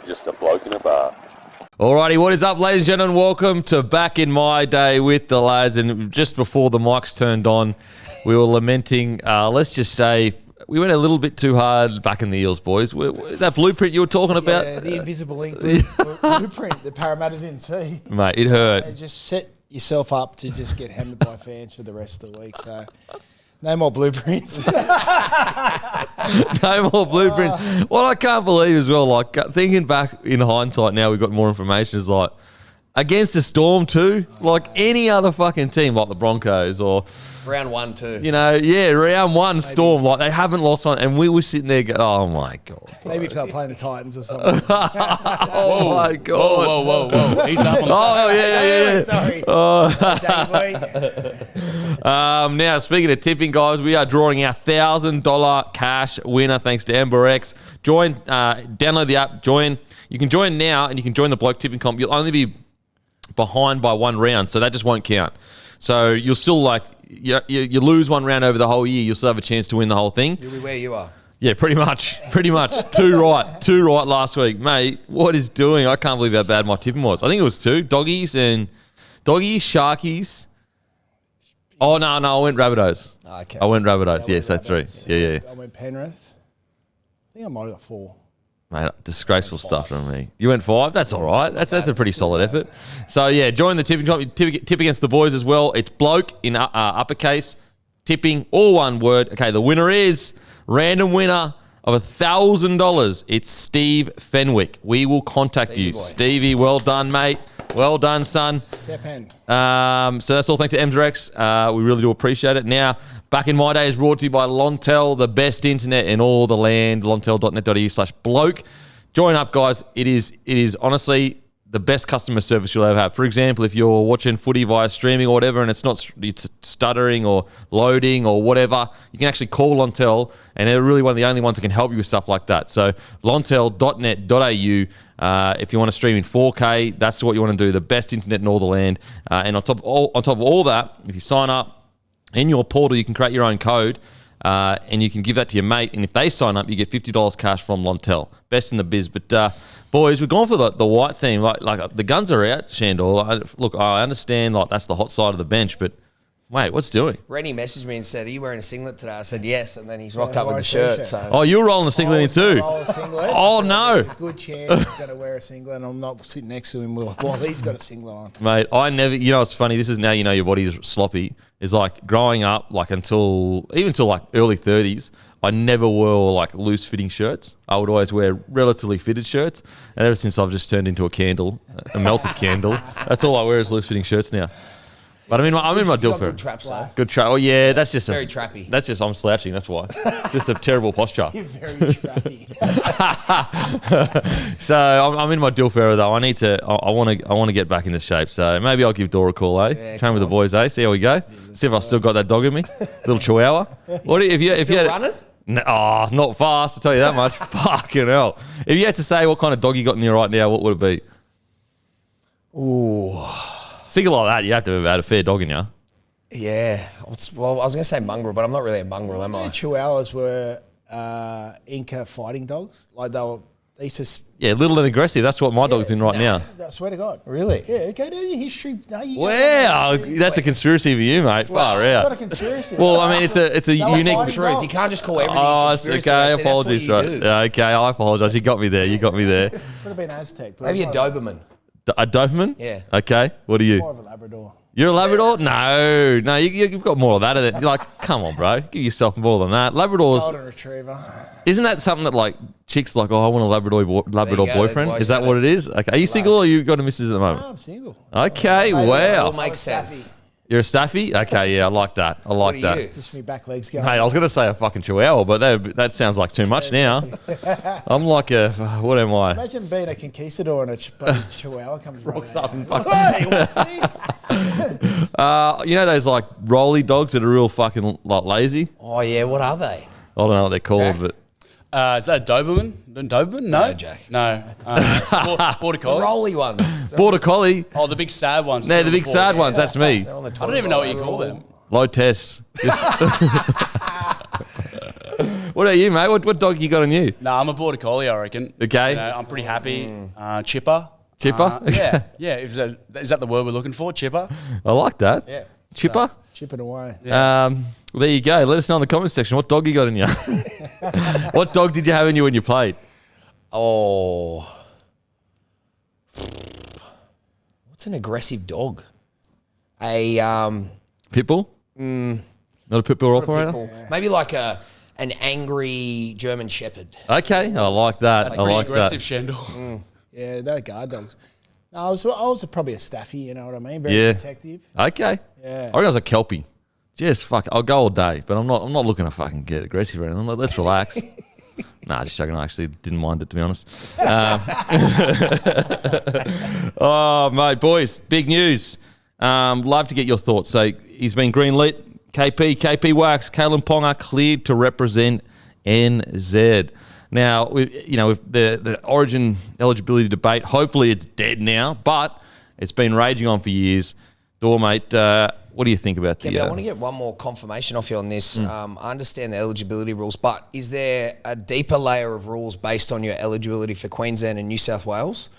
just a bloke in a bar. Alrighty, what is up, ladies and gentlemen? Welcome to Back in My Day with the lads. And just before the mics turned on, we were lamenting, let's just say, we went a little bit too hard back in the Eels, boys. That blueprint you were talking about? Yeah, the invisible ink blueprint that Parramatta didn't see. Mate, it hurt. And just set yourself up to just get hammered by fans for the rest of the week. So no more blueprints. No more blueprints. What I can't believe as well, like thinking back in hindsight now, we've got more information, is like against the Storm too, like any other fucking team, like the Broncos or round 1 too. You know, yeah, round 1 Storm, like they haven't lost one, and we were sitting there going, oh my God. Maybe if they were playing the Titans or something. Oh my God. Whoa. He's up on the yeah. Sorry. Now, speaking of tipping, guys, we are drawing our $1,000 cash winner thanks to MberX. Join, download the app, join. You can join now, and you can join the Bloke Tipping comp. You'll only be behind by 1 round, so that just won't count. So you'll still you lose 1 round over the whole year, you'll still have a chance to win the whole thing. You'll be where you are. Yeah, pretty much. Two right last week. Mate, what is doing? I can't believe how bad my tipping was. I think it was 2. Doggies, Sharkies. Oh, no, I went Rabbitohs. Okay. I went Rabbitohs, yeah, so 3. Yeah. I went Penrith. I think I might have got 4. Mate, disgraceful stuff from me. You went 5? That's all right. That's a pretty solid effort. So, yeah, join the tipping comp. Tip against the boys as well. It's bloke in uppercase. Tipping, all one word. Okay, the winner is random winner of $1,000. It's Steve Fenwick. We will contact you. Stevie, well done, mate. Well done, son. Step in. So that's all thanks to MberX. We really do appreciate it. Now, Back in My Day is brought to you by Lontel, the best internet in all the land. Lontel.net.au/bloke. Join up, guys. It is honestly the best customer service you'll ever have. For example, if you're watching footy via streaming or whatever, and it's stuttering or loading or whatever, you can actually call Lontel, and they're really one of the only ones that can help you with stuff like that. So Lontel.net.au. If you want to stream in 4K, that's what you want to do. The best internet in all the land. And on top of all that, if you sign up in your portal, you can create your own code, and you can give that to your mate. And if they sign up, you get $50 cash from Lontel. Best in the biz. But boys, we're going for the white theme. Like the guns are out, Sandor. Look, I understand like that's the hot side of the bench, but wait, what's doing? Reni messaged me and said, "Are you wearing a singlet today?" I said, "Yes," and then he's rocked up with the shirt. So. Oh, you're rolling a singlet in too. Oh no! There's a good chance he's going to wear a singlet, and I'm not sitting next to him while he's got a singlet on. Mate, I never. You know, it's funny. This is now you know your body's sloppy. Is like growing up, like until like early 30s. I never wore like loose fitting shirts. I would always wear relatively fitted shirts. And ever since I've just turned into a candle, a melted candle, that's all I wear is loose fitting shirts now. But I'm in my deal for good traps though. Good trap. Oh yeah, that's just very trappy. That's just I'm slouching. That's why. Just a terrible posture. You're very trappy. So I'm in my deal for though. I need to. I want to get back into shape. So maybe I'll give Dora a call, Yeah, train with the boys, See how we go. See if I still got that dog in me. Little Chihuahua. What if you had running? No, not fast. I'll tell you that much. Fucking hell. If you had to say what kind of dog you got in you right now, what would it be? Ooh. Single like that, you have to have had a fair dog in you. Yeah. Well, I was going to say mongrel, but I'm not really a mongrel, am I? Chihuahuas were Inca fighting dogs. Like they used to... Yeah, little and aggressive. That's what my dog's in right now. I swear to God. Really? Yeah, go down your history. No, Wow, that's a conspiracy for you, mate. Far It's out. not a conspiracy. Well, I mean, it's a unique... fine. Truth. You can't just call everything conspiracy. Okay, I That's what apologize. you Right. do. Okay, I apologize. You got me there. Could have been Aztec. Maybe a Doberman. A Doberman? Yeah. Okay, what are you? More of a Labrador. You're a Labrador? No, you've got more of that. You're like, come on, bro. Give yourself more than that. Labradors... Golden Retriever. Isn't that something that like chicks like, oh, I want a Labrador boyfriend? That's Is that what it is? Okay. Are you single or you got a missus at the moment? No, I'm single. Okay, It wow. all makes sense. You're a staffy? Okay, yeah, I like that. I like What are that. you? Just me back legs going. Hey, I was going to say a fucking Chihuahua, but that sounds like too much now. I'm like a, what am I? Imagine being a conquistador and a Chihuahua comes Rocks running up and out. fucking- Hey, what's this? You know those like rolly dogs that are real fucking like lazy? Oh, yeah. What are they? I don't know what they're called, Jack? but Is that a Doberman? Doberman? No, Jack. No. Border collie. Rolly ones. Border Collie. Oh, the big sad ones. No, the big sad ones, that's me. They're on the I don't even know what you call them. Low test. What about you, mate? What dog you got on you? No, I'm a border collie, I reckon. Okay. You know, I'm pretty happy. Chipper. Chipper? Yeah. Is that the word we're looking for? Chipper. I like that. Yeah. Chipper? Chipping away. Well, there you go. Let us know in the comment section what dog you got in you. What dog did you have in you when you played? Oh. What's an aggressive dog? A Pitbull? Not a pitbull operator? pitbull. Maybe like an angry German Shepherd. Okay, I like that. That's I pretty like aggressive, that. Shandor. Yeah, they're guard dogs. No, I was probably a staffy, you know what I mean? Very Yeah. protective. Okay. Yeah. I reckon I was a Kelpie. Just fuck. I'll go all day, but I'm not looking to fucking get aggressive or anything. I'm like, let's relax. Nah, just joking. I actually didn't mind it, to be honest. Oh, mate, boys, big news. Love to get your thoughts. So he's been greenlit. KP Wax, Kalen Ponga cleared to represent NZ. Now, with the Origin eligibility debate, hopefully it's dead now, but it's been raging on for years. Dor, mate, what do you think about the... I want to get one more confirmation off you on this. I understand the eligibility rules, but is there a deeper layer of rules based on your eligibility for Queensland and New South Wales?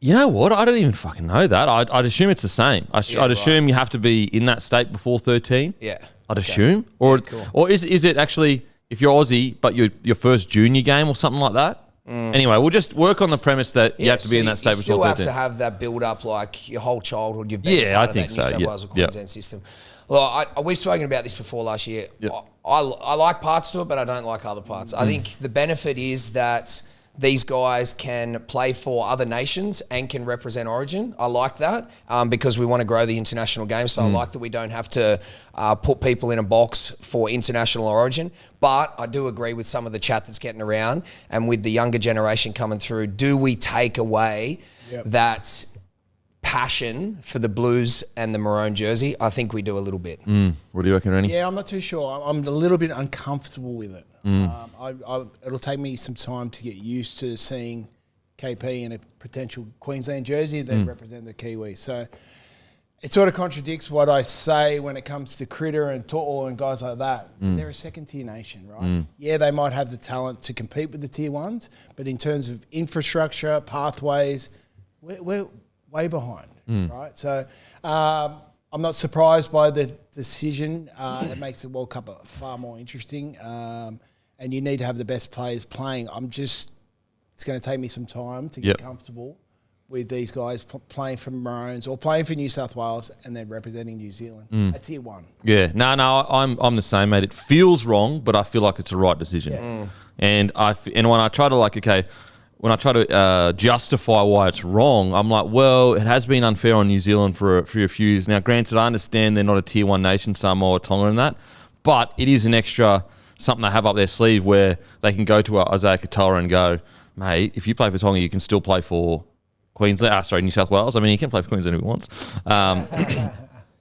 You know what? I don't even fucking know that. I'd assume it's the same. I'd assume you have to be in that state before 13. Yeah. I'd assume. Or cool. or is it actually, if you're Aussie, but your first junior game or something like that? Anyway, we'll just work on the premise that you have to be in that state before 13. You still have to have that build-up like your whole childhood. You've been I part think of that so. New South Yep. Wales or Queensland system. Well, we've spoken about this before last year. Yep. I like parts to it, but I don't like other parts. I think the benefit is that these guys can play for other nations and can represent Origin. I like that because we want to grow the international game. So I like that we don't have to put people in a box for international Origin. But I do agree with some of the chat that's getting around, and with the younger generation coming through, do we take away that passion for the Blues and the maroon jersey? I think we do a little bit. What do you reckon, Reni? Yeah, I'm not too sure. I'm a little bit uncomfortable with it. It'll take me some time to get used to seeing KP in a potential Queensland jersey that represent the Kiwis. So it sort of contradicts what I say when it comes to Critter and To'o and guys like that. They're a second-tier nation, right? Yeah, they might have the talent to compete with the tier ones, but in terms of infrastructure, pathways, we're way behind, right? So I'm not surprised by the decision. It makes the World Cup far more interesting, and you need to have the best players playing. It's going to take me some time to get comfortable with these guys playing for Maroons or playing for New South Wales and then representing New Zealand at tier one. Yeah, no, I'm the same, mate. It feels wrong, but I feel like it's the right decision. And when I try to justify why it's wrong, I'm like, well, it has been unfair on New Zealand for a few years. Now, granted, I understand they're not a tier one nation, Samoa or Tonga and that, but it is an extra something they have up their sleeve where they can go to Isaiah Katoa and go, mate, if you play for Tonga, you can still play for Queensland. New South Wales. I mean, he can play for Queensland if he wants.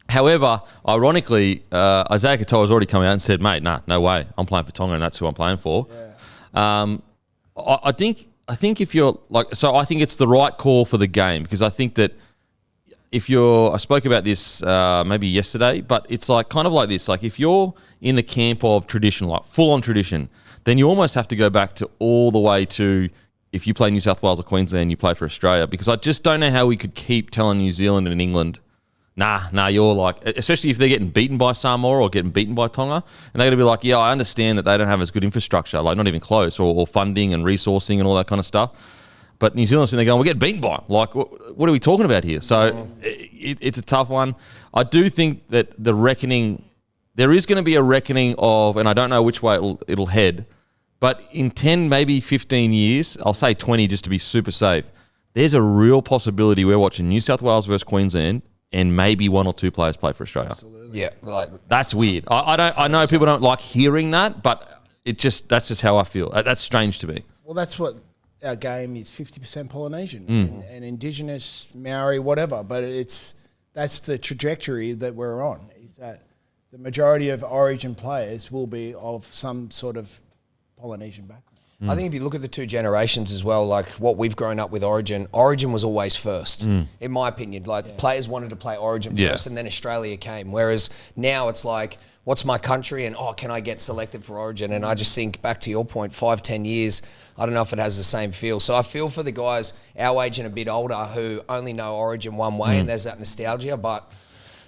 However, ironically, Isaiah Katoa has already come out and said, mate, no way. I'm playing for Tonga and that's who I'm playing for. I think if you're I think it's the right call for the game, because I think that I spoke about this maybe yesterday, but it's like kind of like this. Like if you're in the camp of tradition, like full on tradition, then you almost have to go back to all the way to if you play New South Wales or Queensland, you play for Australia, because I just don't know how we could keep telling New Zealand and England, nah, you're like, especially if they're getting beaten by Samoa or getting beaten by Tonga, and they're going to be like, yeah, I understand that they don't have as good infrastructure, like not even close, or funding and resourcing and all that kind of stuff. But New Zealand's sitting there going, we're getting beaten by them. Like, what are we talking about here? So it's a tough one. I do think that there is going to be a reckoning of, and I don't know which way it'll head, but in 10, maybe 15 years, I'll say 20 just to be super safe, there's a real possibility we're watching New South Wales versus Queensland and maybe one or two players play for Australia. Absolutely. Yeah, that's weird. I know people don't like hearing that, but that's just how I feel. That's strange to me. Well, that's what our game is, 50% Polynesian and Indigenous, Maori, whatever. But that's the trajectory that we're on, is that the majority of Origin players will be of some sort of Polynesian background. I think if you look at the two generations as well, like what we've grown up with Origin was always first, in my opinion. Like players wanted to play Origin first, and then Australia came. Whereas now it's like, what's my country, and can I get selected for Origin? And I just think, back to your point, 5-10 years, I don't know if it has the same feel. So I feel for the guys our age and a bit older who only know Origin one way, and there's that nostalgia, but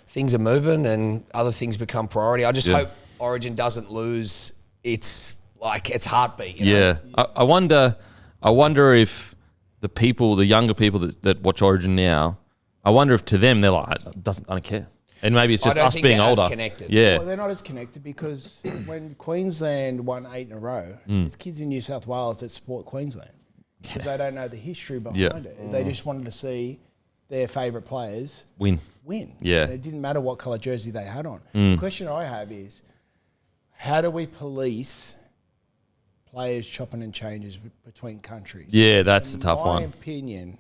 things are moving and other things become priority. I just hope Origin doesn't lose its heartbeat. You know? I wonder if the younger people that watch Origin now, I wonder if to them they're like, I don't care. And maybe it's just us being older. Connected. Yeah. Well, they're not as connected because when Queensland won 8 in a row, there's kids in New South Wales that support Queensland because they don't know the history behind it. They just wanted to see their favourite players win. Yeah. And it didn't matter what colour jersey they had on. The question I have is, how do we police players chopping and changes between countries? Yeah, that's a tough one. In my opinion,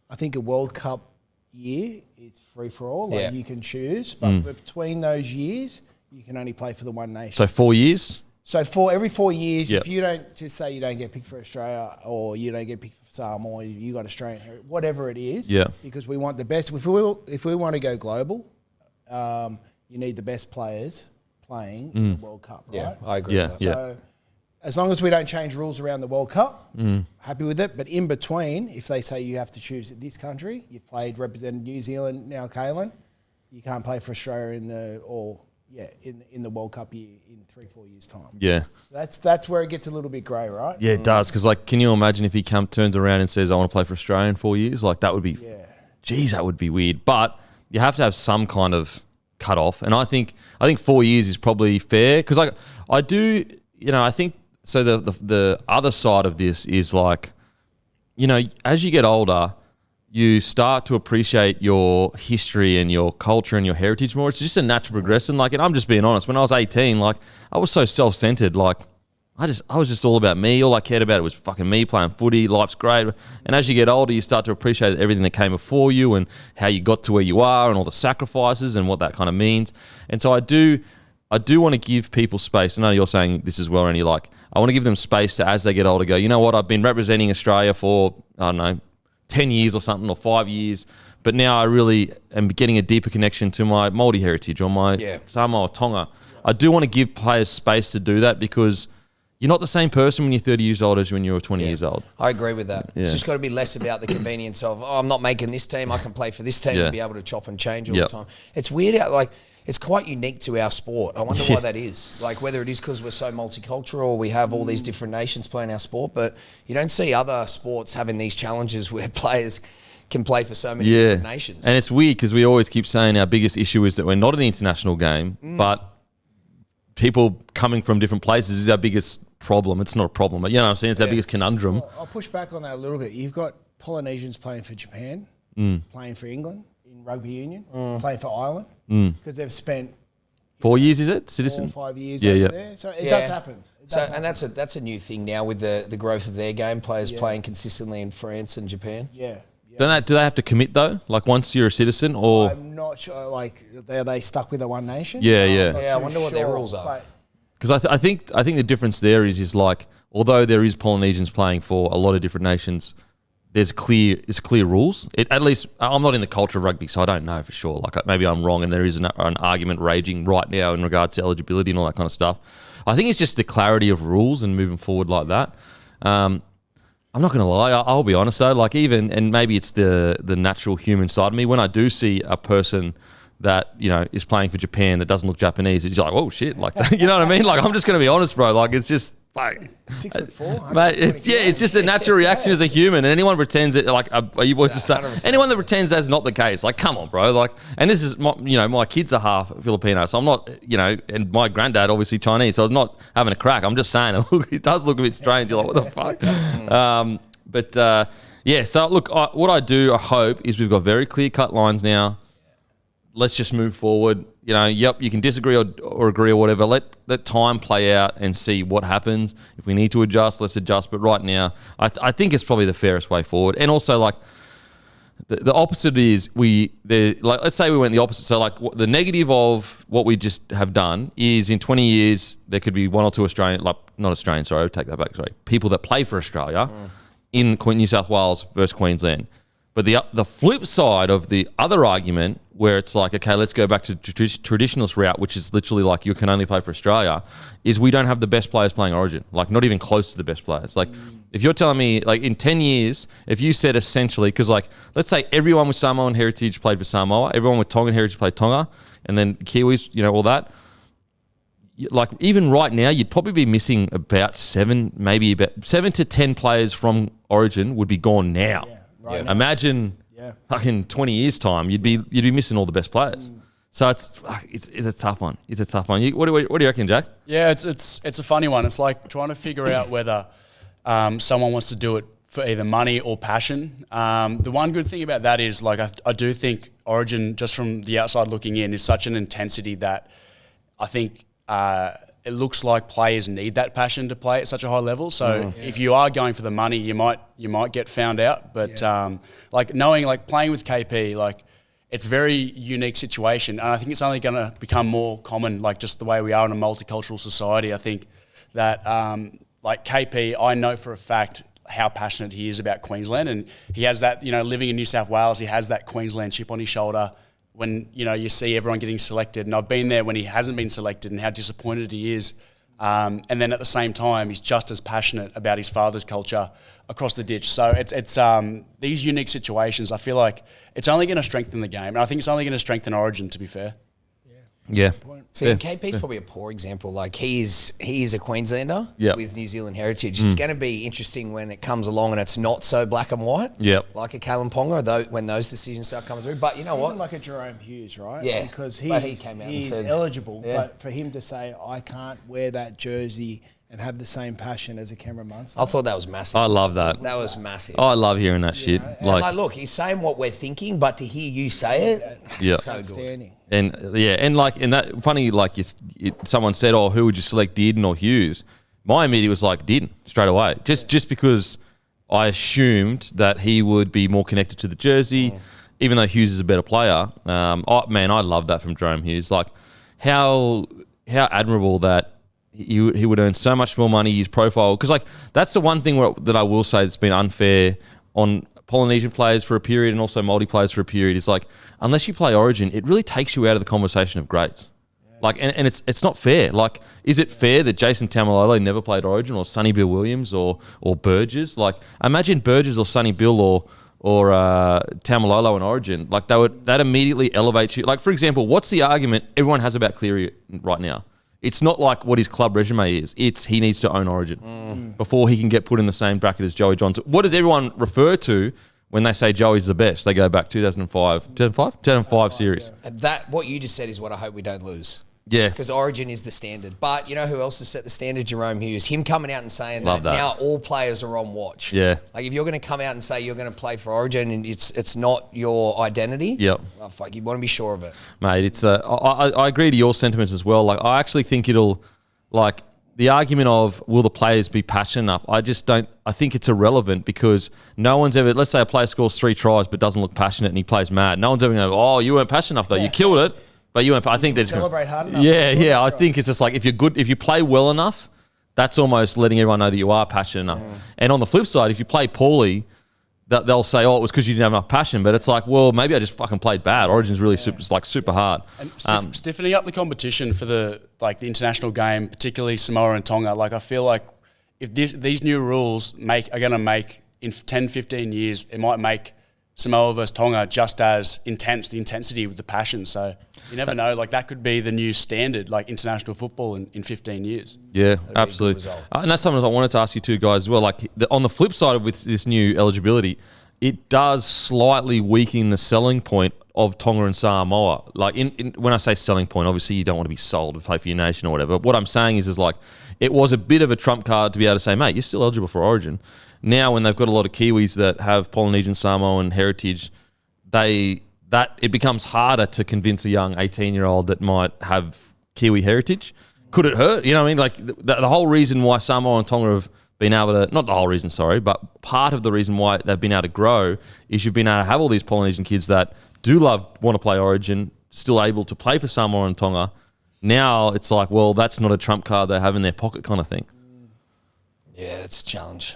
I think a World Cup year is free for all. Like you can choose, but between those years, you can only play for the one nation. So 4 years? So every 4 years, if you don't, just say you don't get picked for Australia or you don't get picked for Samoa, or you got Australian heritage, whatever it is, because we want the best. If we want to go global, you need the best players playing in the World Cup, right? Yeah, I agree with that. So as long as we don't change rules around the World Cup, happy with it. But in between, if they say you have to choose this country, you've represented New Zealand, now Kalen, you can't play for Australia in the World Cup year in 3-4 years' time. Yeah. That's where it gets a little bit grey, right? Yeah, it does. Because, can you imagine if he turns around and says, I want to play for Australia in 4 years? That would be, geez, that would be weird. But you have to have some kind of cut off. And I think 4 years is probably fair. Because I do, I think, so the other side of this is as you get older, you start to appreciate your history and your culture and your heritage more. It's just a natural progression. And I'm just being honest. When I was 18, I was so self-centered. I was just all about me. All I cared about was fucking me playing footy. Life's great. And as you get older, you start to appreciate everything that came before you and how you got to where you are and all the sacrifices and what that kind of means. And so I do want to give people space. I know you're saying this as well, and you're I want to give them space to, as they get older, go, you know what, I've been representing Australia for, 10 years or something, or 5 years, but now I really am getting a deeper connection to my Māori heritage or my Samoa or Tonga. I do want to give players space to do that because you're not the same person when you're 30 years old as when you're 20 years old. I agree with that. It's just got to be less about the convenience of, I'm not making this team, I can play for this team and be able to chop and change all the time. It's weird how, it's quite unique to our sport. I wonder why that is. Whether it is because we're so multicultural, we have all these different nations playing our sport, but you don't see other sports having these challenges where players can play for so many different nations. And it's weird because we always keep saying our biggest issue is that we're not an international game, but people coming from different places is our biggest problem. It's not a problem, but you know what I'm saying? It's our biggest conundrum. Well, I'll push back on that a little bit. You've got Polynesians playing for Japan, playing for England in rugby union, playing for Ireland, because they've spent 4 years, is it? Citizen? 4 or 5 years over there. So it does happen. And that's a new thing now with the growth of their game, players playing consistently in France and Japan. Yeah. Do they have to commit though? Once you're a citizen, or I'm not sure. Are they stuck with the one nation? I wonder what their rules are. Because I think the difference there is although there is Polynesians playing for a lot of different nations, there's clear rules. At least I'm not in the culture of rugby, so I don't know for sure. Maybe I'm wrong, and there is an argument raging right now in regards to eligibility and all that kind of stuff. I think it's just the clarity of rules and moving forward like that. I'm not going to lie. I'll be honest though. And maybe it's the natural human side of me. When I do see a person that is playing for Japan that doesn't look Japanese, it's oh shit, you know what I mean? I'm just going to be honest, bro. It's just 6'4", mate. It's just a natural reaction as a human. And anyone pretends that are you boys just saying? Anyone that pretends that's not the case, come on, bro. And this is my kids are half Filipino, so I'm not and my granddad obviously Chinese, so I was not having a crack. I'm just saying it does look a bit strange. You're what the fuck? So look, what I hope is we've got very clear cut lines now. Let's just move forward. You can disagree or agree or whatever. Let time play out and see what happens. If we need to adjust, let's adjust. But right now, I think it's probably the fairest way forward. And also, the opposite is like let's say we went the opposite. So like the negative of what we just have done is in 20 years there could be one or two Australian, like not Australian, sorry, take that back, sorry, people that play for Australia in New South Wales versus Queensland. But the flip side of the other argument, where it's like, okay, let's go back to the traditionalist route, which is literally like you can only play for Australia, is we don't have the best players playing Origin, like not even close to the best players. Like if you're telling me like in 10 years, if you said essentially, because like let's say everyone with Samoan heritage played for Samoa, everyone with Tongan heritage played Tonga, and then Kiwis, you know, all that. Like even right now, you'd probably be missing about 7 to 10 players from Origin would be gone now. Yeah, right now. Imagine fucking 20 years time, you'd be missing all the best players. So it's a tough one. It's a tough one. What do you reckon, Jack? Yeah, it's a funny one. It's like trying to figure out whether someone wants to do it for either money or passion. The one good thing about that is like I do think Origin, just from the outside looking in, is such an intensity that I think it looks like players need that passion to play at such a high level. So if you are going for the money, you might get found out. But like knowing, like playing with KP, like it's a very unique situation, and I think it's only going to become more common. Like just the way we are in a multicultural society, I think that like KP, I know for a fact how passionate he is about Queensland, and he has that, you know, living in New South Wales, he has that Queensland chip on his shoulder. When, you know, you see everyone getting selected, and I've been there when he hasn't been selected and how disappointed he is. And then at the same time, he's just as passionate about his father's culture across the ditch. So it's these unique situations, I feel like it's only going to strengthen the game. And I think it's only going to strengthen Origin, to be fair. Yeah. See, KP's probably a poor example. Like he is a Queenslander with New Zealand heritage. It's going to be interesting when it comes along and it's not so black and white. Yep. Like a Callum Ponga, though, when those decisions start coming through. But you know what? Even like a Jerome Hughes, right? Yeah. Because But he came out and he's said- eligible, Yeah. but for him to say, I can't wear that jersey and have the same passion as a Cameron Munster. I thought that was massive. I love that. That was massive. I love hearing that shit. And like, look, he's saying what we're thinking, but to hear you say it, Yeah. so good. outstanding. And that funny, like someone said, "Oh, who would you select, Dearden or Hughes?" My immediate was like Dearden straight away, just because I assumed that he would be more connected to the jersey, even though Hughes is a better player. I love that from Jerome Hughes. Like how admirable that he would earn so much more money. His profile, because like that's the one thing that I will say that's been unfair on Polynesian players for a period and also Māori players for a period is like, unless you play Origin, it really takes you out of the conversation of greats. Like, and it's not fair. Like, is it fair that Jason Taumalolo never played Origin, or Sonny Bill Williams or Burgess? Like, imagine Burgess or Sonny Bill or Taumalolo in Origin. Like, that immediately elevates you. Like, for example, what's the argument everyone has about Cleary right now? It's not like what his club resume is. It's he needs to own Origin before he can get put in the same bracket as Joey Johnson. What does everyone refer to when they say Joey's the best? They go back 2005 series. And that, what you just said, is what I hope we don't lose. Yeah. Because Origin is the standard. But you know who else has set the standard? Jerome Hughes. Him coming out and saying Love that. now all players are on watch. Yeah. Like if you're going to come out and say you're going to play for Origin and it's not your identity, Yep. well, fuck, you want to be sure of it. Mate, it's I agree to your sentiments as well. Like, I actually think it'll, like, the argument of will the players be passionate enough, I think it's irrelevant, because no one's ever, let's say a player scores 3 tries but doesn't look passionate and he plays mad. No one's ever going to go, oh, you weren't passionate enough though. You killed it, but you weren't. I think there's Celebrate hard enough. Yeah. I think it's just like, if you're good, if you play well enough, that's almost letting everyone know that you are passionate enough. And on the flip side, if you play poorly, they'll say, oh, it was because you didn't have enough passion. But it's like, well, maybe I just fucking played bad. Origin's really super hard. And stiffening up the competition for the international game, particularly Samoa and Tonga. Like, I feel like if these new rules are going to make, in 10, 15 years, it might make Samoa versus Tonga just as intense, the intensity with the passion. So you never know. Like, that could be the new standard, like international football in 15 years. Yeah, absolutely. And that's something I wanted to ask you two guys as well. Like, on the flip side of with this new eligibility, it does slightly weaken the selling point of Tonga and Samoa. Like, when I say selling point, obviously you don't want to be sold to play for your nation or whatever. But what I'm saying is like, it was a bit of a trump card to be able to say, mate, you're still eligible for Origin. Now, when they've got a lot of Kiwis that have Polynesian Samoan heritage, it becomes harder to convince a young 18-year-old that might have Kiwi heritage. Could it hurt? You know what I mean? Like, the whole reason why Samoa and Tonga have been able to, not the whole reason, sorry, but part of the reason why they've been able to grow is you've been able to have all these Polynesian kids that do want to play Origin, still able to play for Samoa and Tonga. Now it's like, well, that's not a trump card they have in their pocket kind of thing. Yeah, it's a challenge.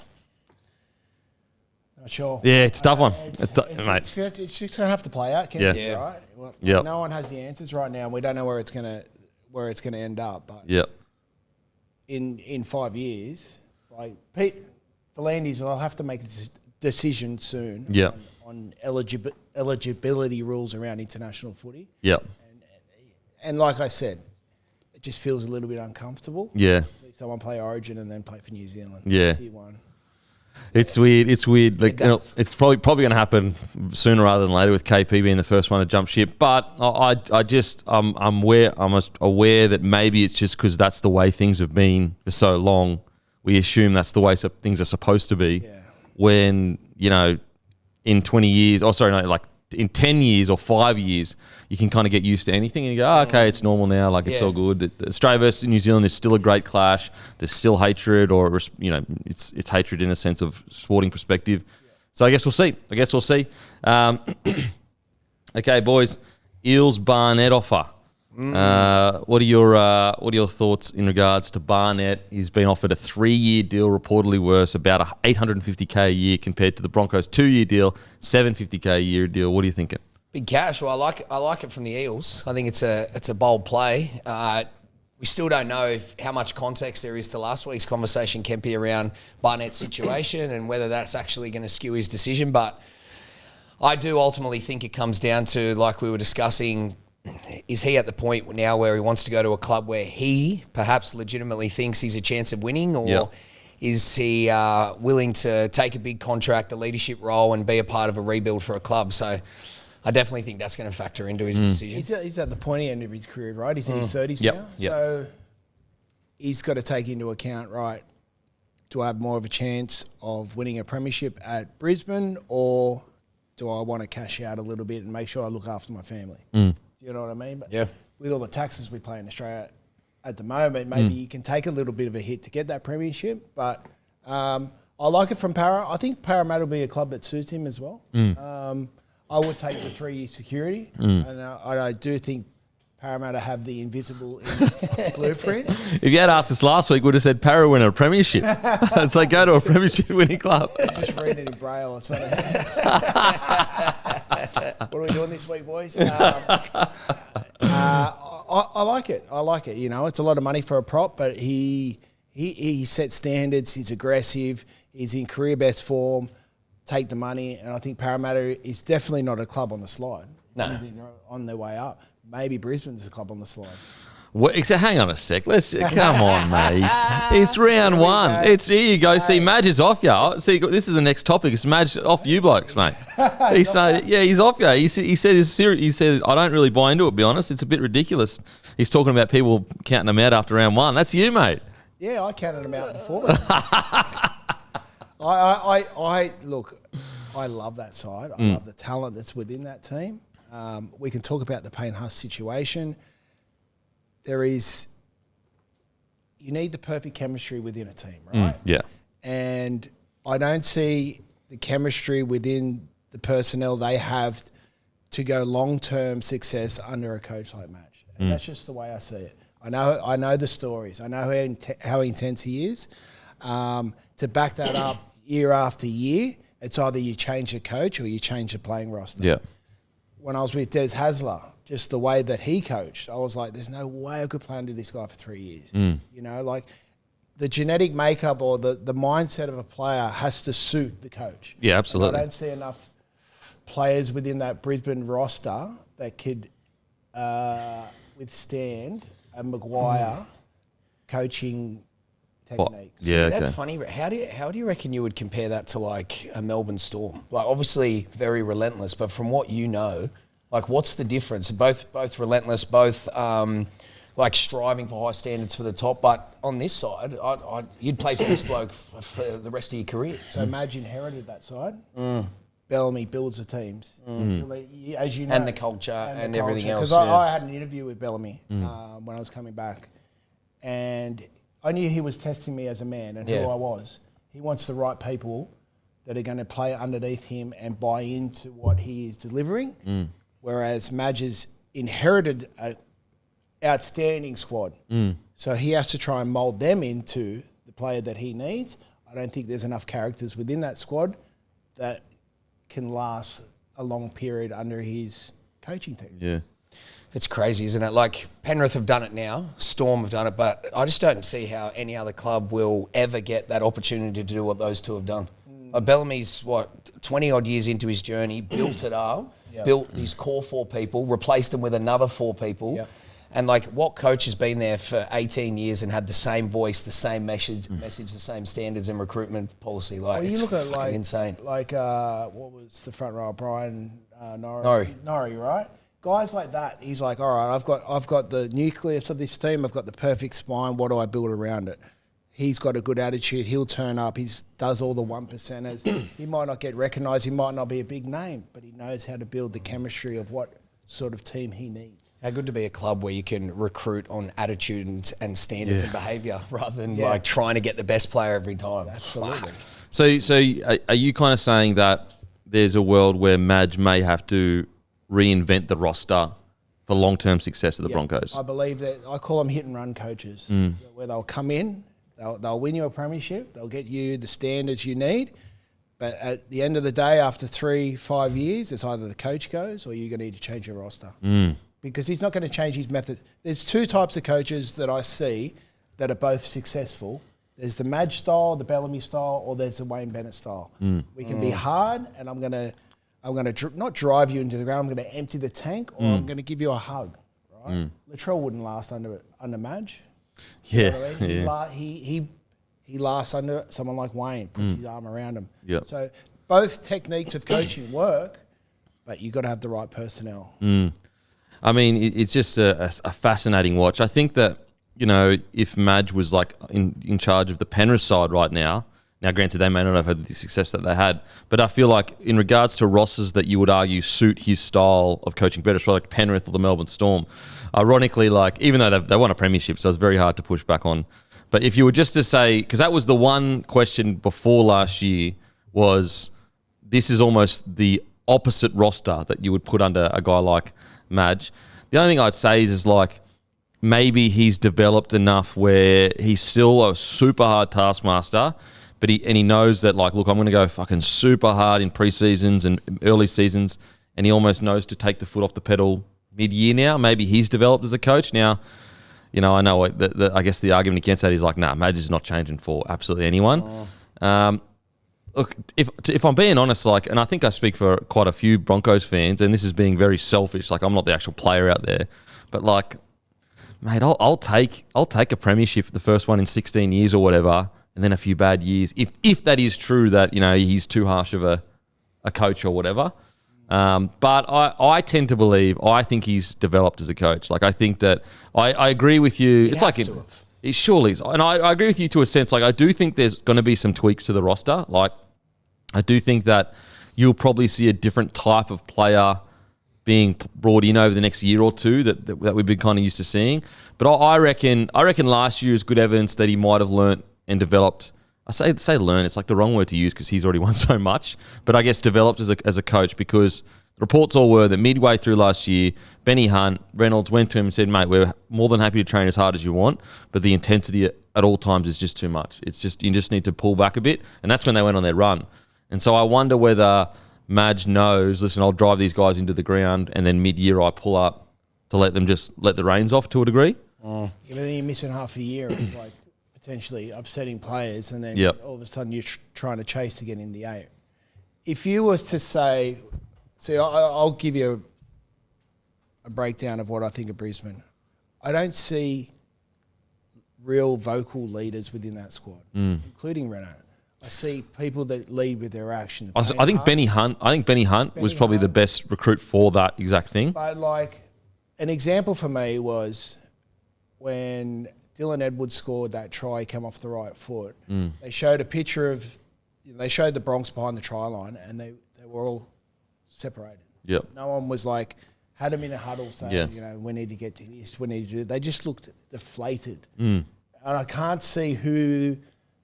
Not sure. Yeah, it's a tough one. It's It's just going to have to play out, Ken, Yeah. right? Well, Yep. No one has the answers right now. We don't know where it's going to end up. But Yep. in 5 years, like Pete Volandis will have to make a decision soon. Yep. On eligibility rules around international footy. Yep. And like I said, it just feels a little bit uncomfortable. Yeah. See someone play Origin and then play for New Zealand. Yeah. Tier 1. It's weird. It's weird. Like, It does. it's probably going to happen sooner rather than later with KP being the first one to jump ship. But I'm aware that maybe it's just because that's the way things have been for so long. We assume that's the way things are supposed to be. Yeah. When in 20 years, like in 10 years or 5 years, you can kind of get used to anything and you go, oh, okay, it's normal now, like it's Yeah. all good. Australia versus New Zealand is still a great clash. There's still hatred, or it's hatred in a sense of sporting perspective. So I guess we'll see. Okay, boys, Eels Barnett offer. What are your thoughts in regards to Barnett? He's been offered a 3-year deal, reportedly worth about $850K a year compared to the Broncos' 2-year deal, $750K a year deal. What are you thinking? Big cash. Well, I like it from the Eels. I think it's a bold play. We still don't know how much context there is to last week's conversation, Kempy, around Barnett's situation and whether that's actually going to skew his decision. But I do ultimately think it comes down to, like we were discussing, is he at the point now where he wants to go to a club where he perhaps legitimately thinks he's a chance of winning, or is he willing to take a big contract, a leadership role, and be a part of a rebuild for a club? So I definitely think that's going to factor into his decision. He's at the pointy end of his career, right? He's in his 30s Yep. now. Yep. So he's got to take into account, right, do I have more of a chance of winning a premiership at Brisbane, or do I want to cash out a little bit and make sure I look after my family? Do you know what I mean? But Yeah. with all the taxes we pay in Australia at the moment, maybe you can take a little bit of a hit to get that premiership. But I like it from Para. I think Parramatta will be a club that suits him as well. I would take the 3-year security, and I do think Parramatta have the invisible blueprint. If you had asked us last week, we'd have said Para win a premiership. It's like, go to a premiership winning club. Just read it in Braille or something. What are we doing this week, boys? I like it. I like it. It's a lot of money for a prop, but he sets standards. He's aggressive. He's in career best form. Take the money, and I think Parramatta is definitely not a club on the slide. No. On their way up. Maybe Brisbane's a club on the slide. Hang on a sec. Come on, mate. It's round one. Here you go. See, Madge is off you. See, this is the next topic. It's Madge off you blokes, mate. He said, he's off you. He said, I don't really buy into it, to be honest. It's a bit ridiculous. He's talking about people counting them out after round one. That's you, mate. Yeah, I counted them out before. Look, I love that side. I love the talent that's within that team. We can talk about the Payne Huss situation. You need the perfect chemistry within a team, right? Yeah. And I don't see the chemistry within the personnel they have to go long-term success under a coach like Madge. And that's just the way I see it. I know the stories. I know how intense he is. To back that up year after year, it's either you change the coach or you change the playing roster. Yeah. When I was with Des Hasler, just the way that he coached, I was like, there's no way I could play under this guy for 3 years. Like the genetic makeup or the mindset of a player has to suit the coach. Yeah, absolutely. And I don't see enough players within that Brisbane roster that could withstand a Maguire coaching techniques. Yeah, That's okay. funny. How do you reckon you would compare that to like a Melbourne Storm? Like obviously very relentless, but from what you know, like what's the difference? Both relentless, both like striving for high standards for the top. But on this side, you'd play for this bloke for the rest of your career. So Madge inherited that side. Bellamy builds the teams, as you know, And the culture and everything else, Because yeah. I had an interview with Bellamy when I was coming back, and I knew he was testing me as a man and who Yeah. I was. He wants the right people that are going to play underneath him and buy into what he is delivering. Whereas Madge has inherited an outstanding squad. So he has to try and mould them into the player that he needs. I don't think there's enough characters within that squad that can last a long period under his coaching team. Yeah. It's crazy, isn't it? Like, Penrith have done it now, Storm have done it, but I just don't see how any other club will ever get that opportunity to do what those two have done. Bellamy's, 20-odd years into his journey, built it up, built these core 4 people, replaced them with another 4 people. Yep. And, like, what coach has been there for 18 years and had the same voice, the same message, the same standards and recruitment policy? Like, Well, it's you look at fucking insane. Like what was the front row? Brian Norrie, right? Guys like that, he's like, all right, I've got the nucleus of this team. I've got the perfect spine. What do I build around it? He's got a good attitude. He'll turn up. He does all the 1%ers. He might not get recognised. He might not be a big name, but he knows how to build the chemistry of what sort of team he needs. How good to be a club where you can recruit on attitude and standards and behaviour rather than like trying to get the best player every time. Absolutely. So are you kind of saying that there's a world where Madge may have to reinvent the roster for long-term success of the Broncos? I believe that. I call them hit-and-run coaches, where they'll come in, they'll win you a premiership, they'll get you the standards you need, but at the end of the day, after 3-5 years, it's either the coach goes or you're going to need to change your roster. Because he's not going to change his method. There's 2 types of coaches that I see that are both successful. There's the Madge style, the Bellamy style, or there's the Wayne Bennett style. We can be hard, and I'm going to not drive you into the ground. I'm going to empty the tank, or I'm going to give you a hug. Right? Latrell wouldn't last under Madge. Yeah, You know what I mean? He lasts under someone like Wayne. Puts his arm around him. Yep. So both techniques of coaching work, but you got to have the right personnel. I mean, it's just a fascinating watch. I think that, you know, if Madge was like in charge of the Penrith side right now, granted, they may not have had the success that they had, but I feel like in regards to rosters that you would argue suit his style of coaching better, so like Penrith or the Melbourne Storm, ironically, like, even though they won a premiership, so it's very hard to push back on. But if you were just to say, because that was the one question before last year, was this is almost the opposite roster that you would put under a guy like Madge. The only thing I'd say is like, maybe he's developed enough where he's still a super hard taskmaster, but he knows that, like, look, I'm going to go fucking super hard in pre-seasons and early seasons, and he almost knows to take the foot off the pedal mid-year now. Maybe he's developed as a coach. Now, you know, I know I guess the argument against that is like, nah, Madge is not changing for absolutely anyone. Look, if I'm being honest, like, and I think I speak for quite a few Broncos fans, and this is being very selfish, like, I'm not the actual player out there, but like, mate, I'll take a premiership, the first one in 16 years or whatever, and then a few bad years, if that is true that, you know, he's too harsh of a coach or whatever. But I tend to believe, I think he's developed as a coach. Like, I think that I agree with you. It's like it surely is. And I agree with you to a sense. Like, I do think there's going to be some tweaks to the roster. Like, I do think that you'll probably see a different type of player being brought in over the next year or two that we've been kind of used to seeing. But I reckon last year is good evidence that he might have learnt and developed. I say learn, it's like the wrong word to use because he's already won so much. But I guess developed as a coach, because the reports all were that midway through last year, Benny Hunt, Reynolds went to him and said, mate, we're more than happy to train as hard as you want, but the intensity at all times is just too much. It's just, you just need to pull back a bit. And that's when they went on their run. And so I wonder whether Madge knows, listen, I'll drive these guys into the ground, and then mid-year I pull up to let the reins off to a degree. Yeah, but then you're missing half a year of like potentially upsetting players, and then all of a sudden you're trying to chase to get in the 8. If you was to say, I'll give you a breakdown of what I think of Brisbane. I don't see real vocal leaders within that squad, including Renault. I see people that lead with their action. I think Benny Hunt was probably the best recruit for that exact thing. But like, an example for me was when Dylan Edwards scored that try, came off the right foot. They showed a picture of, they showed the Bronx behind the try line, and they were all separated. Yep. No one was like, had them in a huddle saying, you know, we need to get to this, we need to do. They just looked deflated. And I can't see who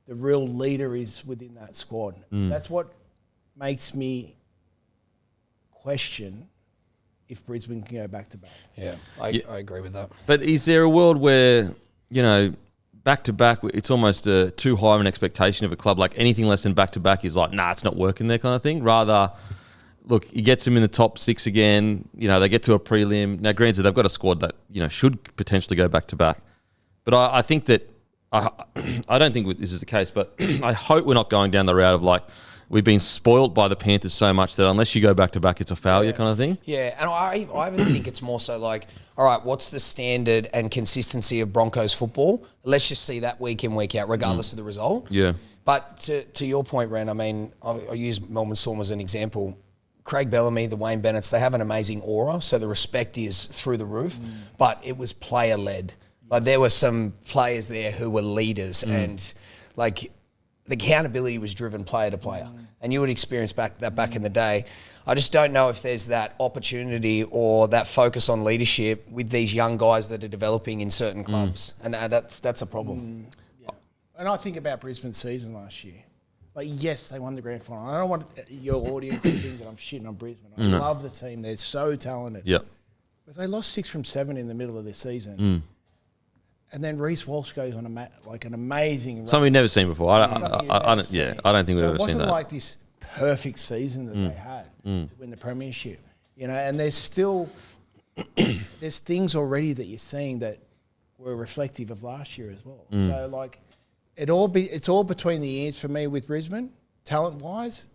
the real leader is within that squad. That's what makes me question if Brisbane can go back to back. Yeah, I agree with that. But is there a world where, back to back, it's almost too high of an expectation of a club? Like anything less than back to back is like, nah, it's not working there kind of thing. Rather, look, he gets them in the top 6 again. They get to a prelim. Now, granted, they've got a squad that, should potentially go back to back. But I think that, I don't think this is the case, but I hope we're not going down the route of like, we've been spoilt by the Panthers so much that unless you go back to back, it's a failure kind of thing. Yeah, and I even think it's more so like, all right, what's the standard and consistency of Broncos football? Let's just see that week in, week out, regardless of the result. Yeah. But to your point, Ren, I mean, I use Melbourne Storm as an example. Craig Bellamy, the Wayne Bennetts, they have an amazing aura, so the respect is through the roof, but it was player-led. Like there were some players there who were leaders and like the accountability was driven player to player. And you would experience back in the day. I just don't know if there's that opportunity or that focus on leadership with these young guys that are developing in certain clubs. And that's a problem. Yeah. And I think about Brisbane's season last year. Like, yes, they won the grand final. I don't want your audience to think that I'm shitting on Brisbane. I love the team. They're so talented. Yep. But they lost 6 from 7 in the middle of the season. And then Reece Walsh goes on an amazing run. Something we've never seen before. I don't think we've ever seen that. It wasn't like this perfect season that they had to win the premiership. And there's still there's things already that you're seeing that were reflective of last year as well. So like it's all between the ears for me with Brisbane, talent-wise,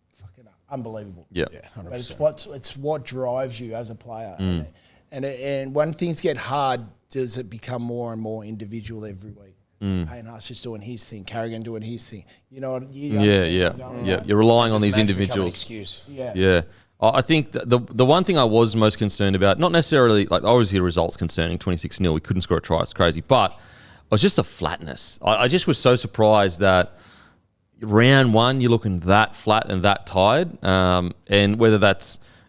fucking unbelievable. Yeah. 100%. But it's what drives you as a player. And when things get hard, does it become more and more individual every week? Payne Haas just doing his thing, Carrigan doing his thing. You know what? Yeah. You're relying on these individuals. Excuse. Yeah. I think the one thing I was most concerned about, not necessarily, like obviously the results concerning 26-0, we couldn't score a try, it's crazy, but it was just the flatness. I just was so surprised that round one, you're looking that flat and that tired, and whether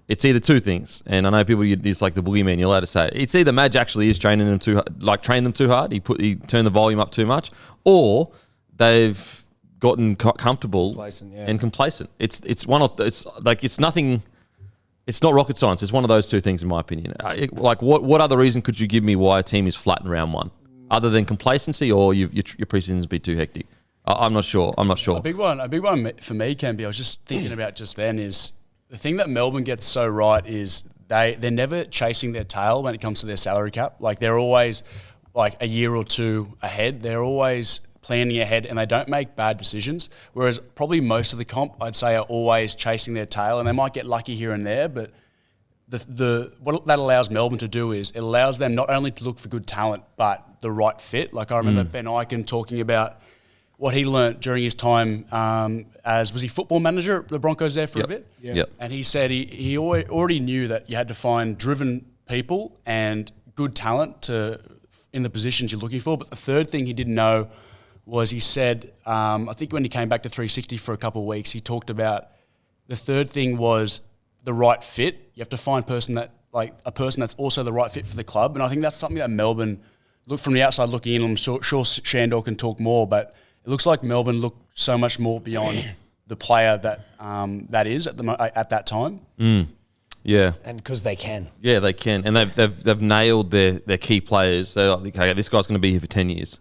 it's either two things, and I know people, it's like the boogeyman, you're allowed to say it. It's either Madge actually is training them too hard, he turned the volume up too much, or they've gotten comfortable and complacent. It's nothing. It's not rocket science. It's one of those two things, in my opinion. Like, what other reason could you give me why a team is flat in round one, other than complacency or your preseason's be too hectic? I'm not sure. A big one for me can be. I was just thinking about just then is the thing that Melbourne gets so right is they're never chasing their tail when it comes to their salary cap. Like they're always like a year or two ahead. They're always planning ahead and they don't make bad decisions. Whereas probably most of the comp, I'd say, are always chasing their tail and they might get lucky here and there, but what that allows Melbourne to do is it allows them not only to look for good talent, but the right fit. Like I remember Ben Eichen talking about what he learnt during his time was he football manager at the Broncos there for a bit? Yep. And he said he already knew that you had to find driven people and good talent in the positions you're looking for. But the third thing he didn't know was he said, I think when he came back to 360 for a couple of weeks, he talked about the third thing was the right fit. You have to find a person that's also the right fit for the club. And I think that's something that Melbourne, look from the outside looking in, I'm sure Sandor can talk more, but it looks like Melbourne look so much more beyond the player that is at that time. Yeah, and because they can. Yeah, they can, and they've nailed their key players. They're like, okay, this guy's going to be here for 10 years.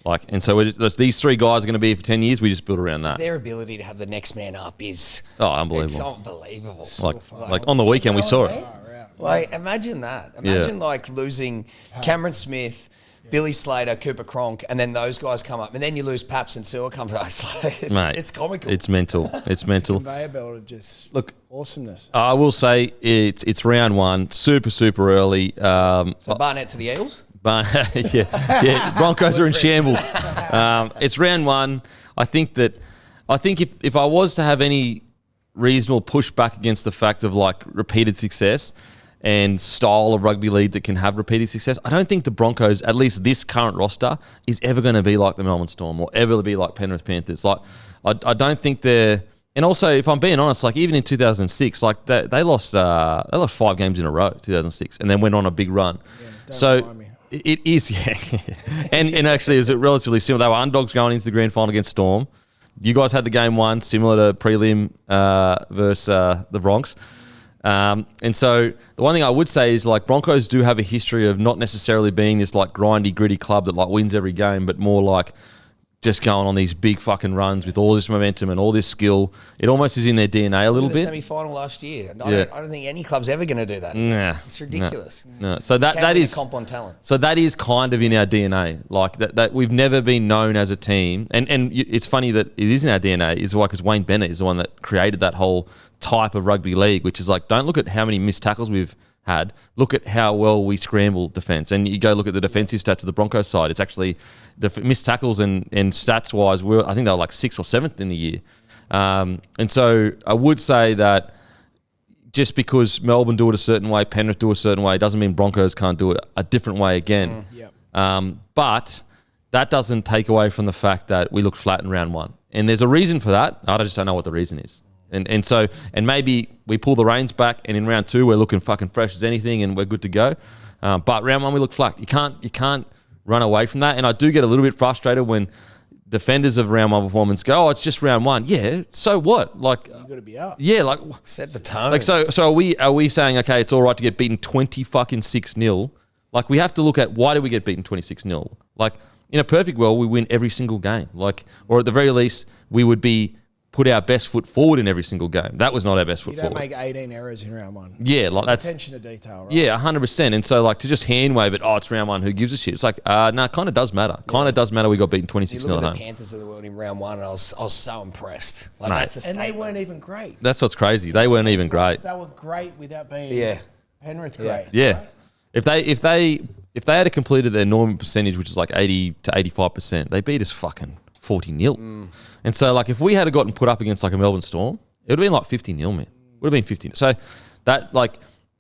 And so these three guys are going to be here for 10 years. We just build around that. Their ability to have the next man up is unbelievable. It's unbelievable. Like on the weekend we saw it. Like imagine that. Imagine like losing Cameron Smith, Billy Slater, Cooper Cronk, and then those guys come up, and then you lose Paps and Sewer comes out. It's comical. It's mental. It's mental. It's a conveyor belt of just awesomeness. I will say it's round one, super early. So Barnett to the Eels. Yeah. Broncos are in shambles. It's round one. I think if I was to have any reasonable pushback against the fact of like repeated success and style of rugby league that can have repeated success, I don't think the Broncos, at least this current roster, is ever going to be like the Melbourne Storm or ever be like Penrith Panthers. Like, I don't think they're. And also, if I'm being honest, like even in 2006, like they lost 5 games in a row, 2006, and then went on a big run. Don't remind me. it is, yeah. and actually, it was relatively similar. They were underdogs going into the grand final against Storm. You guys had the game one, similar to prelim versus the Bronx. And so the one thing I would say is like Broncos do have a history of not necessarily being this like grindy, gritty club that like wins every game, but more like just going on these big fucking runs with all this momentum and all this skill. It almost is in their DNA a little bit. Semi-final last year. I don't think any club's ever going to do that. Nah, it's ridiculous. No. So that is comp on talent. So that is kind of in our DNA. Like that we've never been known as a team. And it's funny that it is in our DNA. Is why because Wayne Bennett is the one that created that whole type of rugby league, which is like don't look at how many missed tackles we've had. Look at how well we scramble defense, and you go look at the defensive stats of the Broncos side. It's actually the missed tackles and stats wise, I think they were like 6th or 7th in the year. And so I would say that just because Melbourne do it a certain way, Penrith do it a certain way, doesn't mean Broncos can't do it a different way again. But that doesn't take away from the fact that we looked flat in round one, and there's a reason for that. I just don't know what the reason is. And maybe we pull the reins back, and in round two we're looking fucking fresh as anything, and we're good to go. But round one we look flat. You can't run away from that. And I do get a little bit frustrated when defenders of round one performance go, "Oh, it's just round one." Yeah, so what? Like you got to be up. Yeah, like set the tone. Like so are we saying okay, it's all right to get beaten 26-0? Like we have to look at why did we get beaten 26-0? Like in a perfect world, we win every single game. Like or at the very least, we would be put our best foot forward in every single game. That was not our best foot forward. You don't make 18 errors in round one. Yeah, like that's attention to detail, right? Yeah, 100%. And so like to just hand wave it, oh, it's round one, who gives a shit? It's like, no, it kind of does matter. Kind of does matter we got beaten 26-0 at home. at The home. Panthers of the world in round one, and I was so impressed. Like Mate. that's a And they statement. weren't even great. That's what's crazy. They weren't even great. They were great without being Penrith great. Yeah. Right? If they had completed their normal percentage, which is like 80 to 85%, they beat us fucking 40-0. And so, like, if we had gotten put up against, like, a Melbourne Storm, it would have been, like, 50-0, man. Would have been 50. So, that, like,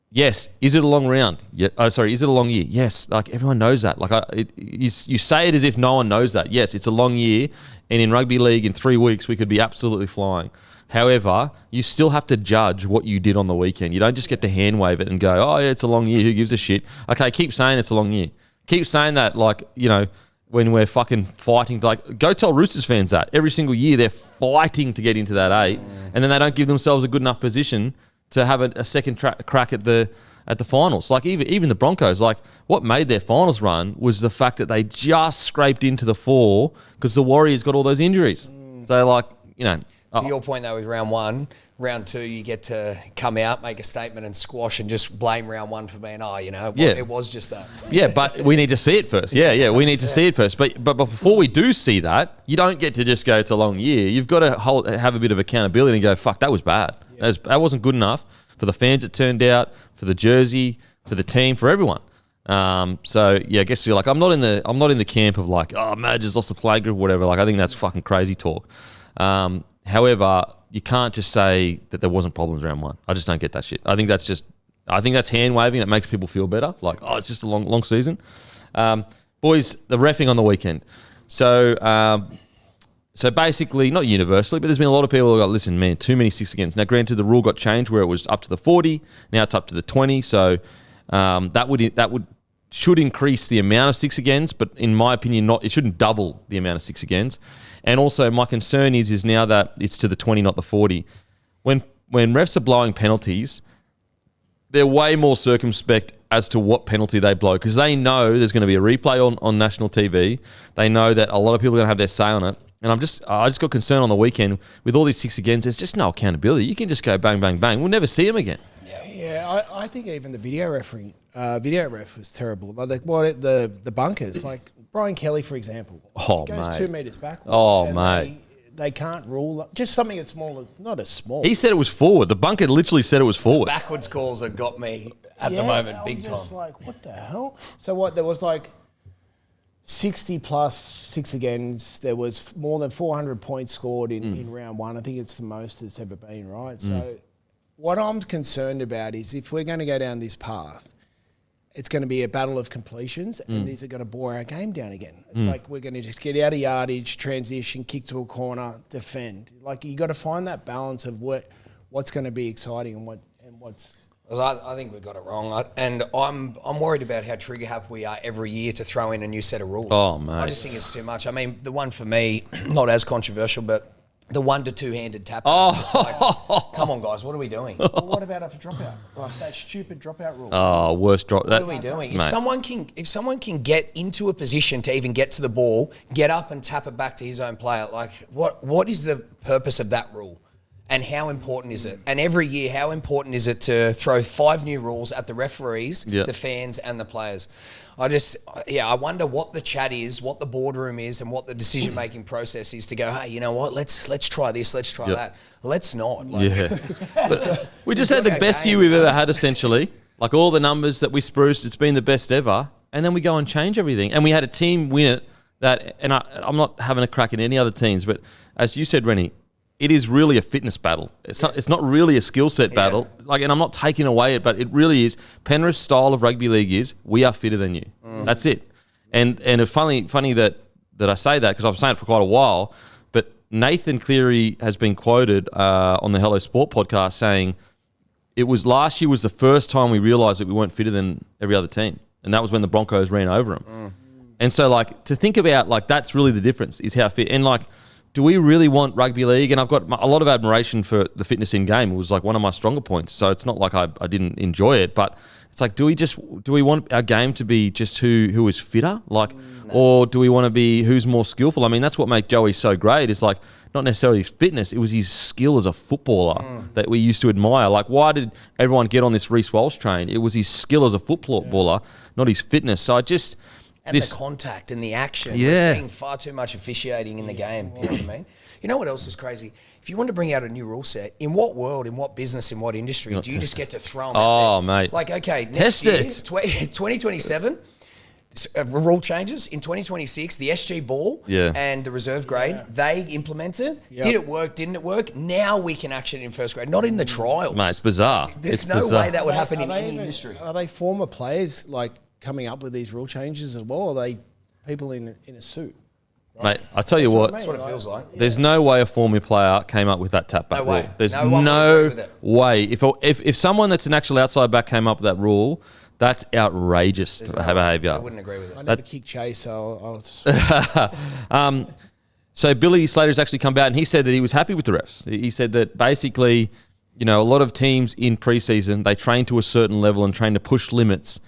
yes, is it a long round? Yeah. Oh, sorry, is it a long year? Yes. Like, everyone knows that. Like, you say it as if no one knows that. Yes, it's a long year, and in rugby league, in 3 weeks, we could be absolutely flying. However, you still have to judge what you did on the weekend. You don't just get to hand wave it and go, oh, yeah, it's a long year. Who gives a shit? Okay, keep saying it's a long year. Keep saying that, like, you know, when we're fucking fighting, like, go tell Roosters fans that. Every single year they're fighting to get into that 8, and then they don't give themselves a good enough position to have a second crack at the finals. Like, even the Broncos, like, what made their finals run was the fact that they just scraped into the 4 because the Warriors got all those injuries. So, like, you know. To your point, though, with round one, round two, you get to come out, make a statement and squash and just blame round one for being, it was just that. Yeah, but we need to see it first. Yeah, we need to see it first. But before we do see that, you don't get to just go, it's a long year. You've got to have a bit of accountability and go, fuck, that was bad. Yeah. That wasn't good enough for the fans it turned out, for the jersey, for the team, for everyone. So yeah, I guess you're like, I'm not in the camp of like, oh, Madge has lost the play group or whatever. Like, I think that's fucking crazy talk. However, you can't just say that there wasn't problems round one. I just don't get that shit. I think that's hand waving. It makes people feel better. Like, oh, it's just a long season. Boys, the reffing on the weekend. So basically, not universally, but there's been a lot of people who got, listen, man, too many 6 against. Now, granted, the rule got changed where it was up to the 40. Now it's up to the 20. So that should increase the amount of 6 against, but in my opinion, it shouldn't double the amount of 6 against. And also, my concern is now that it's to the 20, not the 40. When refs are blowing penalties, they're way more circumspect as to what penalty they blow because they know there's going to be a replay on national TV. They know that a lot of people are going to have their say on it. And I just got concerned on the weekend with all these 6 against. There's just no accountability. You can just go bang, bang, bang. We'll never see them again. Yeah, I think even the video ref was terrible. Like the bunkers, like Brian Kelly, for example. Oh, goes mate. 2 meters backwards. Oh, mate. They can't rule just something as small, not as small. He said it was forward. The bunker literally said it was forward. Backwards calls have got me at the moment, big time. Just like, what the hell? So what? There was like 60 plus 6 against. There was more than 400 points scored in round one. I think it's the most that's ever been, right? So what I'm concerned about is if we're going to go down this path, it's going to be a battle of completions, and is it going to bore our game down again? It's like we're going to just get out of yardage, transition, kick to a corner, defend. Like, you got to find that balance of what's going to be exciting and what's I think we got it wrong, and I'm worried about how trigger happy we are every year to throw in a new set of rules. Oh, mate. I just think it's too much. I mean, the one for me, not as controversial, but the 1 to 2-handed tap. It's like, come on, guys, what are we doing? Well, what about a dropout? That stupid dropout rule. Oh, worst drop. What are we doing? If someone can get into a position to even get to the ball, get up and tap it back to his own player, like what is the purpose of that rule? And how important is it? And every year, how important is it to throw 5 new rules at the referees, the fans, and the players? I wonder what the chat is, what the boardroom is, and what the decision-making process is to go, hey, you know what? Let's try this, let's try that. Let's not. But we just had the best year we've ever had, essentially. Like all the numbers that we spruced, it's been the best ever. And then we go and change everything. And we had a team win it that, and I'm not having a crack at any other teams, but as you said, Reni, it is really a fitness battle. It's not really a skill set battle. And I'm not taking away it, but it really is. Penrith's style of rugby league is we are fitter than you. That's it. And it's funny that I say that because I've been saying it for quite a while. But Nathan Cleary has been quoted on the Hello Sport podcast saying it was last year was the first time we realised that we weren't fitter than every other team, and that was when the Broncos ran over them. And so to think about that's really the difference is how fit and do we really want rugby league? And I've got a lot of admiration for the fitness in game. It was one of my stronger points. So it's not like I didn't enjoy it, but it's do we want our game to be just who is fitter? Or do we want to be who's more skillful? I mean, that's what makes Joey so great. It's not necessarily his fitness. It was his skill as a footballer that we used to admire. Why did everyone get on this Reece Walsh train? It was his skill as a footballer, not his fitness. So the contact and the action. We're seeing far too much officiating in the game. You know what I mean? You know what else is crazy? If you want to bring out a new rule set, in what world, in what business, in what industry do you just get to throw them out there? Mate. Okay, next year, it. 2027, rule changes. In 2026, the SG ball and the reserve grade, they implemented. Did it work? Didn't it work? Now we can action it in first grade, not in the trials. Mate, it's bizarre. There's no way that would happen in any industry. Are they former players coming up with these rule changes as well? Or are they people in a suit? Right? Mate, I tell you what. That's what it feels like. There's no way a former player came up with that tap back rule. There's no way. If someone that's an actual outside back came up with that rule, that's outrageous behaviour. I wouldn't agree with it. I never kicked Chase, so I'll So Billy Slater's actually come out and he said that he was happy with the refs. He said that basically, a lot of teams in preseason, they train to a certain level and train to push limits.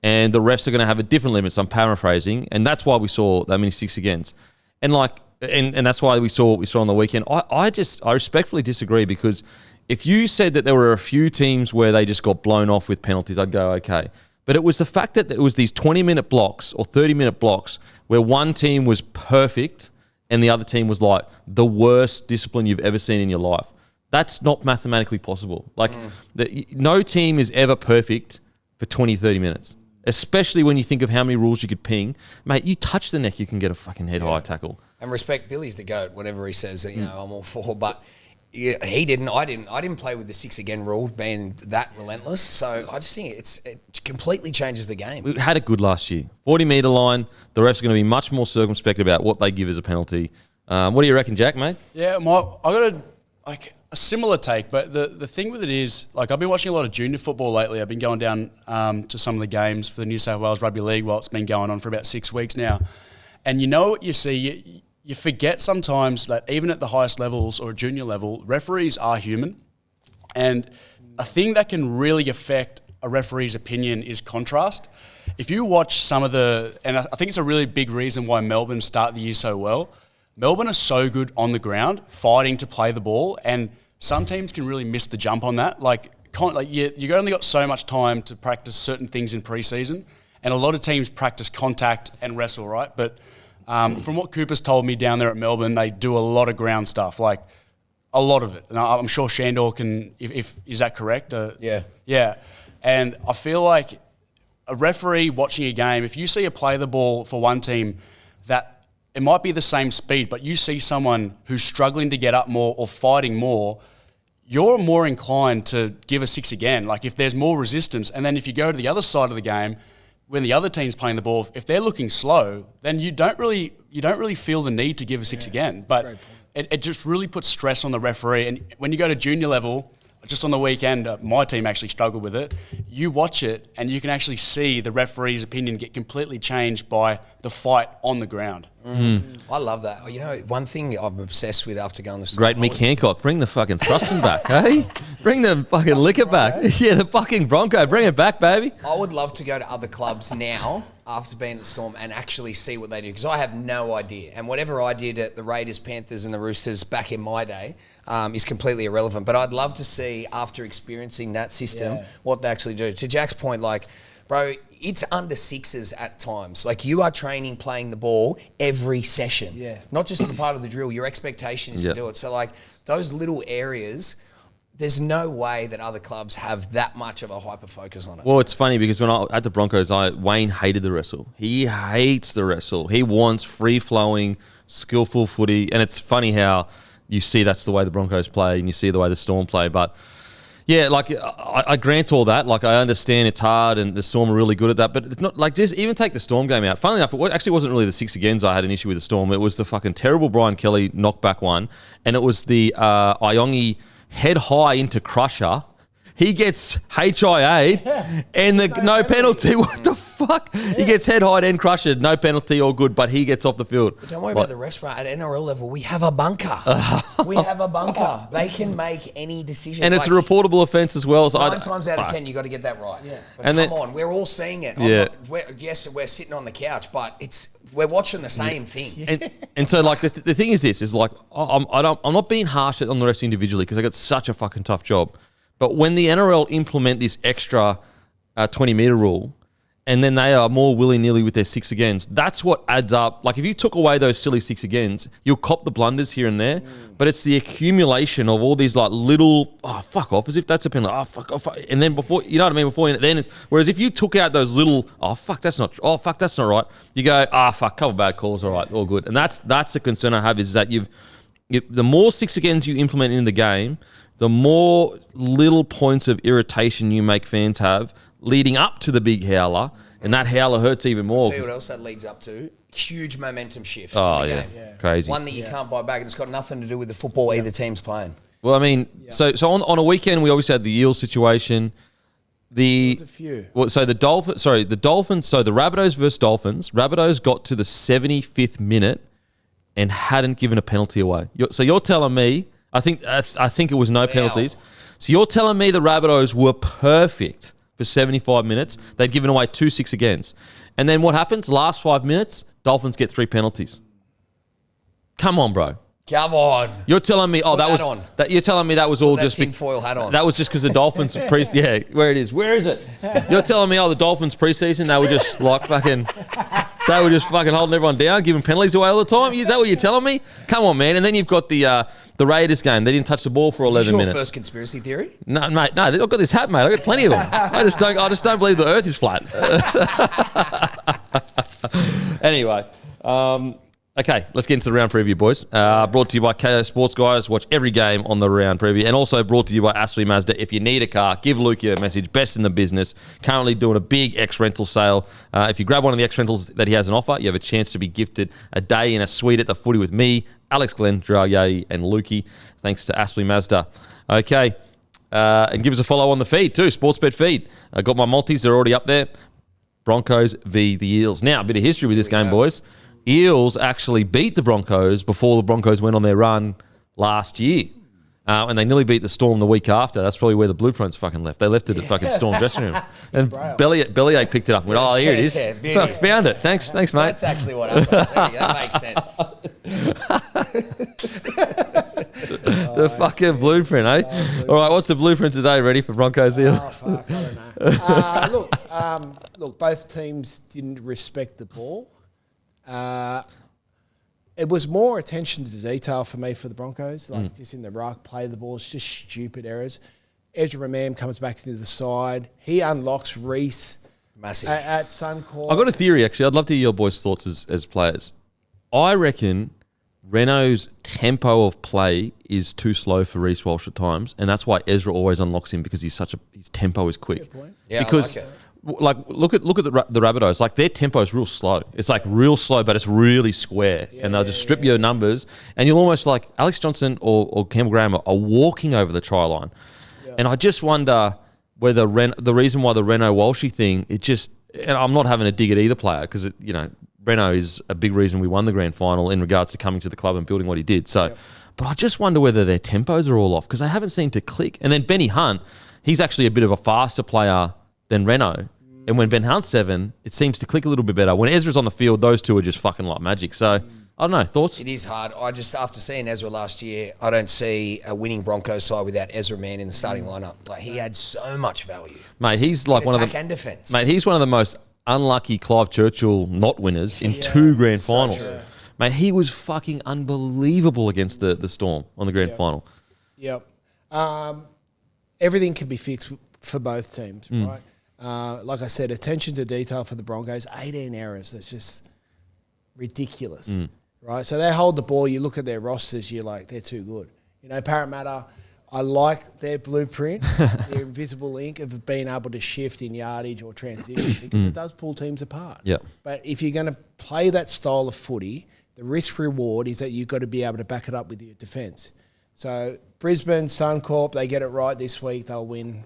And the refs are going to have a different limit. So I'm paraphrasing, and that's why we saw that many 6 against, and that's why we saw what we saw on the weekend. I respectfully disagree because if you said that there were a few teams where they just got blown off with penalties, I'd go okay. But it was the fact that it was these 20-minute blocks or 30-minute blocks where one team was perfect and the other team was the worst discipline you've ever seen in your life. That's not mathematically possible. No team is ever perfect for 20, 30 minutes. Especially when you think of how many rules you could ping. Mate, you touch the neck, you can get a fucking head-high tackle. And respect Billy's the GOAT, whatever he says, I'm all for. But he didn't. I didn't play with the 6 again rule being that relentless. So I just think it completely changes the game. We had it good last year. 40-metre line, the refs are going to be much more circumspect about what they give as a penalty. What do you reckon, Jack, mate? Yeah, I got a similar take, but the thing with it is, I've been watching a lot of junior football lately. I've been going down to some of the games for the New South Wales Rugby League while it's been going on for about 6 weeks now. And you know what you see? You forget sometimes that even at the highest levels or junior level, referees are human. And a thing that can really affect a referee's opinion is contrast. If you watch some of and I think it's a really big reason why Melbourne start the year so well, Melbourne are so good on the ground, fighting to play the ball, and some teams can really miss the jump on that. You've only got so much time to practice certain things in pre-season, and a lot of teams practice contact and wrestle, right? But from what Cooper's told me down there at Melbourne, they do a lot of ground stuff, a lot of it. And I'm sure Sandor can, if is that correct? Yeah. And I feel like a referee watching a game, if you see a play the ball for one team that it might be the same speed, but you see someone who's struggling to get up more or fighting more, you're more inclined to give a 6 again. If there's more resistance, and then if you go to the other side of the game, when the other team's playing the ball, if they're looking slow, then you don't really feel the need to give a 6 again. But it just really puts stress on the referee. And when you go to junior level, just on the weekend, my team actually struggled with it. You watch it and you can actually see the referee's opinion get completely changed by the fight on the ground. I love that. You know, one thing I'm obsessed with after going to Storm. Great Mick Hancock, bring the fucking thrusting back, hey? Bring the fucking liquor back. Yeah, the fucking Bronco, bring it back, baby. I would love to go to other clubs now after being at Storm and actually see what they do, because I have no idea. And whatever I did at the Raiders, Panthers and the Roosters back in my day is completely irrelevant. But I'd love to see, after experiencing that system, what they actually do. To Jack's point, like, bro, it's under sixes at times. Like, you are training playing the ball every session. Yeah. Not just as a part of the drill. Your expectation is to do it. So, like, those little areas, there's no way that other clubs have that much of a hyper focus on it. Well, it's funny because when I at the Broncos, Wayne hated the wrestle. He hates the wrestle. He wants free-flowing, skillful footy. And it's funny how you see that's the way the Broncos play and you see the way the Storm play. But yeah, like I grant all that. Like, I understand it's hard and the Storm are really good at that. But it's not like, just even take the Storm game out. Funnily enough, it actually wasn't really the 6 agains I had an issue with the Storm. It was the fucking terrible Brian Kelly knockback one. And it was the Iongi head high into Crusher. He gets HIA and the no penalty. What the fuck? He gets head high and crushed. No penalty, all good, but he gets off the field. But don't worry about the rest, right? At NRL level, we have a bunker. We have a bunker. They can make any decision. And it's a reportable offence as well. So 9 times out of 10, you got to get that right. Yeah. But and come on, we're all seeing it. Yes, we're sitting on the couch, but we're watching the same thing. And so, like, the thing is this, is like, I'm not being harsh on the refs individually because they got such a fucking tough job. But when the NRL implement this extra 20-metre rule, and then they are more willy-nilly with their 6 agains, that's what adds up. Like, if you took away those silly 6 agains, you'll cop the blunders here and there, but it's the accumulation of all these, like, little, fuck off, as if that's a penalty, fuck off. And then before, you know what I mean? Whereas if you took out those little, fuck, that's not right, you go, fuck, couple bad calls, all right, all good. And that's the concern I have, is that the more 6 agains you implement in the game, the more little points of irritation you make fans have leading up to the big howler, and that howler hurts even more. I'll tell you what else that leads up to. Huge momentum shift. Oh, in the yeah. game. Crazy. One that you can't buy back, and it's got nothing to do with the football either team's playing. Well, I mean, so on a weekend, we obviously had the Eels situation. There's a few. Well, so the Dolphins, so the Rabbitohs versus Dolphins, Rabbitohs got to the 75th minute and hadn't given a penalty away. So you're telling me, I think it was no penalties. So you're telling me the Rabbitohs were perfect for 75 minutes. They'd given away 2 6 agains. And then what happens? Last 5 minutes, Dolphins get 3 penalties. Come on, bro. Come on. You're telling me, you're telling me that was all just tinfoil hat on. That was just because the Dolphins where it is. Where is it? You're telling me, the Dolphins preseason, they were just like fucking holding everyone down, giving penalties away all the time? Is that what you're telling me? Come on, man. And then you've got the Raiders game. They didn't touch the ball for 11 minutes. Your first conspiracy theory? No, mate. No, I've got this hat, mate. I've got plenty of them. I just don't believe the Earth is flat. Anyway. Okay, let's get into the round preview, boys. Brought to you by KO Sports, guys. Watch every game on the round preview. And also brought to you by Ashley Mazda. If you need a car, give Lukey a message. Best in the business. Currently doing a big X-rental sale. If you grab one of the X-rentals that he has on offer, you have a chance to be gifted a day in a suite at the footy with me, Alex Glenn, Draye, and Lukey. Thanks to Ashley Mazda. Okay, and give us a follow on the feed too, Sportsbet feed. I got my multis. They're already up there. Broncos v. the Eels. Now, a bit of history with this game, boys. Eels actually beat the Broncos before the Broncos went on their run last year. And they nearly beat the Storm the week after. That's probably where the blueprints fucking left. They left it at fucking Storm dressing room. And Bellyache picked it up and went, here it is. Fuck, found it. Thanks, mate. That's actually what happened. That makes sense. The fucking blueprint, eh? All right, what's the blueprint today? Ready for Broncos Eels? Fuck, I don't know. Look, both teams didn't respect the ball. It was more attention to detail for me for the Broncos, just in the ruck, play the ball. It's just stupid errors. Ezra Ramam comes back to the side. He unlocks Reese. Massive. At Suncorp. I've got a theory, actually. I'd love to hear your boys' thoughts as players. I reckon Renault's tempo of play is too slow for Reece Walsh at times, and that's why Ezra always unlocks him, because his tempo is quick. Good point. Yeah, because I like it. Like, look at the Rabbitohs. Like, their tempo is real slow. It's like real slow, but it's really square. And they'll just strip your numbers. And you'll almost, like, Alex Johnson or Campbell Graham are walking over the try line. And I just wonder whether the reason why the Reno-Walshy thing, and I'm not having a dig at either player because, Reno is a big reason we won the grand final in regards to coming to the club and building what he did. So, But I just wonder whether their tempos are all off because they haven't seemed to click. And then Benny Hunt, he's actually a bit of a faster player than Reno. And when Ben Hunt's 7, it seems to click a little bit better. When Ezra's on the field, those two are just fucking like magic. So, I don't know. Thoughts? It is hard. After seeing Ezra last year, I don't see a winning Broncos side without Ezra Mann in the starting lineup. Like, he had so much value. Mate, he's like one of the... attack and defence. Mate, he's one of the most unlucky Clive Churchill not winners in 2 grand finals. True. Mate, he was fucking unbelievable against the Storm on the grand final. Yep. Everything can be fixed for both teams, right? Like I said, attention to detail for the Broncos, 18 errors. That's just ridiculous, right? So they hold the ball. You look at their rosters, you're like, they're too good. Parramatta, I like their blueprint, their invisible ink of being able to shift in yardage or transition because it does pull teams apart. Yeah. But if you're going to play that style of footy, the risk reward is that you've got to be able to back it up with your defence. So Brisbane, Suncorp, they get it right this week, they'll win.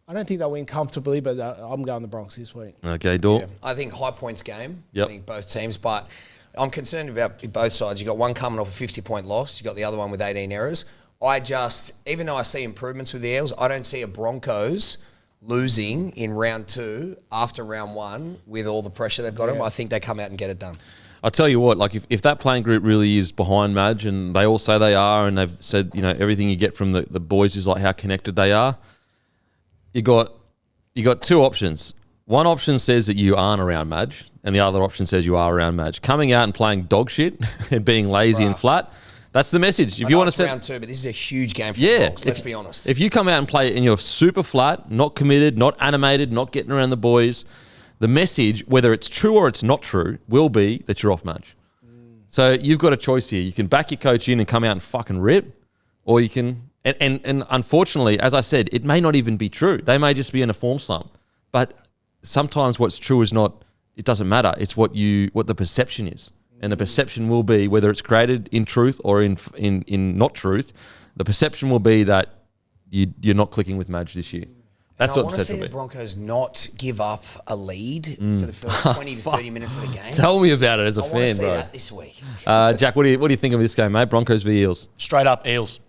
I don't think they'll win comfortably, but I'm going the Bronx this week. Okay, Dor. Yeah, I think high points game. Yep. I think both teams, but I'm concerned about both sides. You got one coming off a 50-point loss. You got the other one with 18 errors. Even though I see improvements with the Eels, I don't see a Broncos losing in round 2 after round 1 with all the pressure they've got them. I think they come out and get it done. I tell you what, like if that playing group really is behind Madge and they all say they are and they've said, everything you get from the boys is like how connected they are, you got 2 options. One option says that you aren't around Madge and the other option says you are around Madge. Coming out and playing dog shit and being lazy and flat, that's the message. If you want to round 2, but this is a huge game for the Bronx, let's be honest. If you come out and play and you're super flat, not committed, not animated, not getting around the boys, the message, whether it's true or it's not true, will be that you're off Madge. So you've got a choice here. You can back your coach in and come out and fucking rip, or you can... And unfortunately, as I said, it may not even be true. They may just be in a form slump. But sometimes what's true is not... It doesn't matter. It's what the perception is. And the perception will be, whether it's created in truth or in not truth, the perception will be that you're not clicking with Madge this year. That's I what want to see the Broncos not give up a lead for the first 20 to 30 minutes of the game. Tell me about it as a I fan, want to see bro. that this week. Jack, what do you think of this game, mate? Broncos v Eels. Straight up Eels.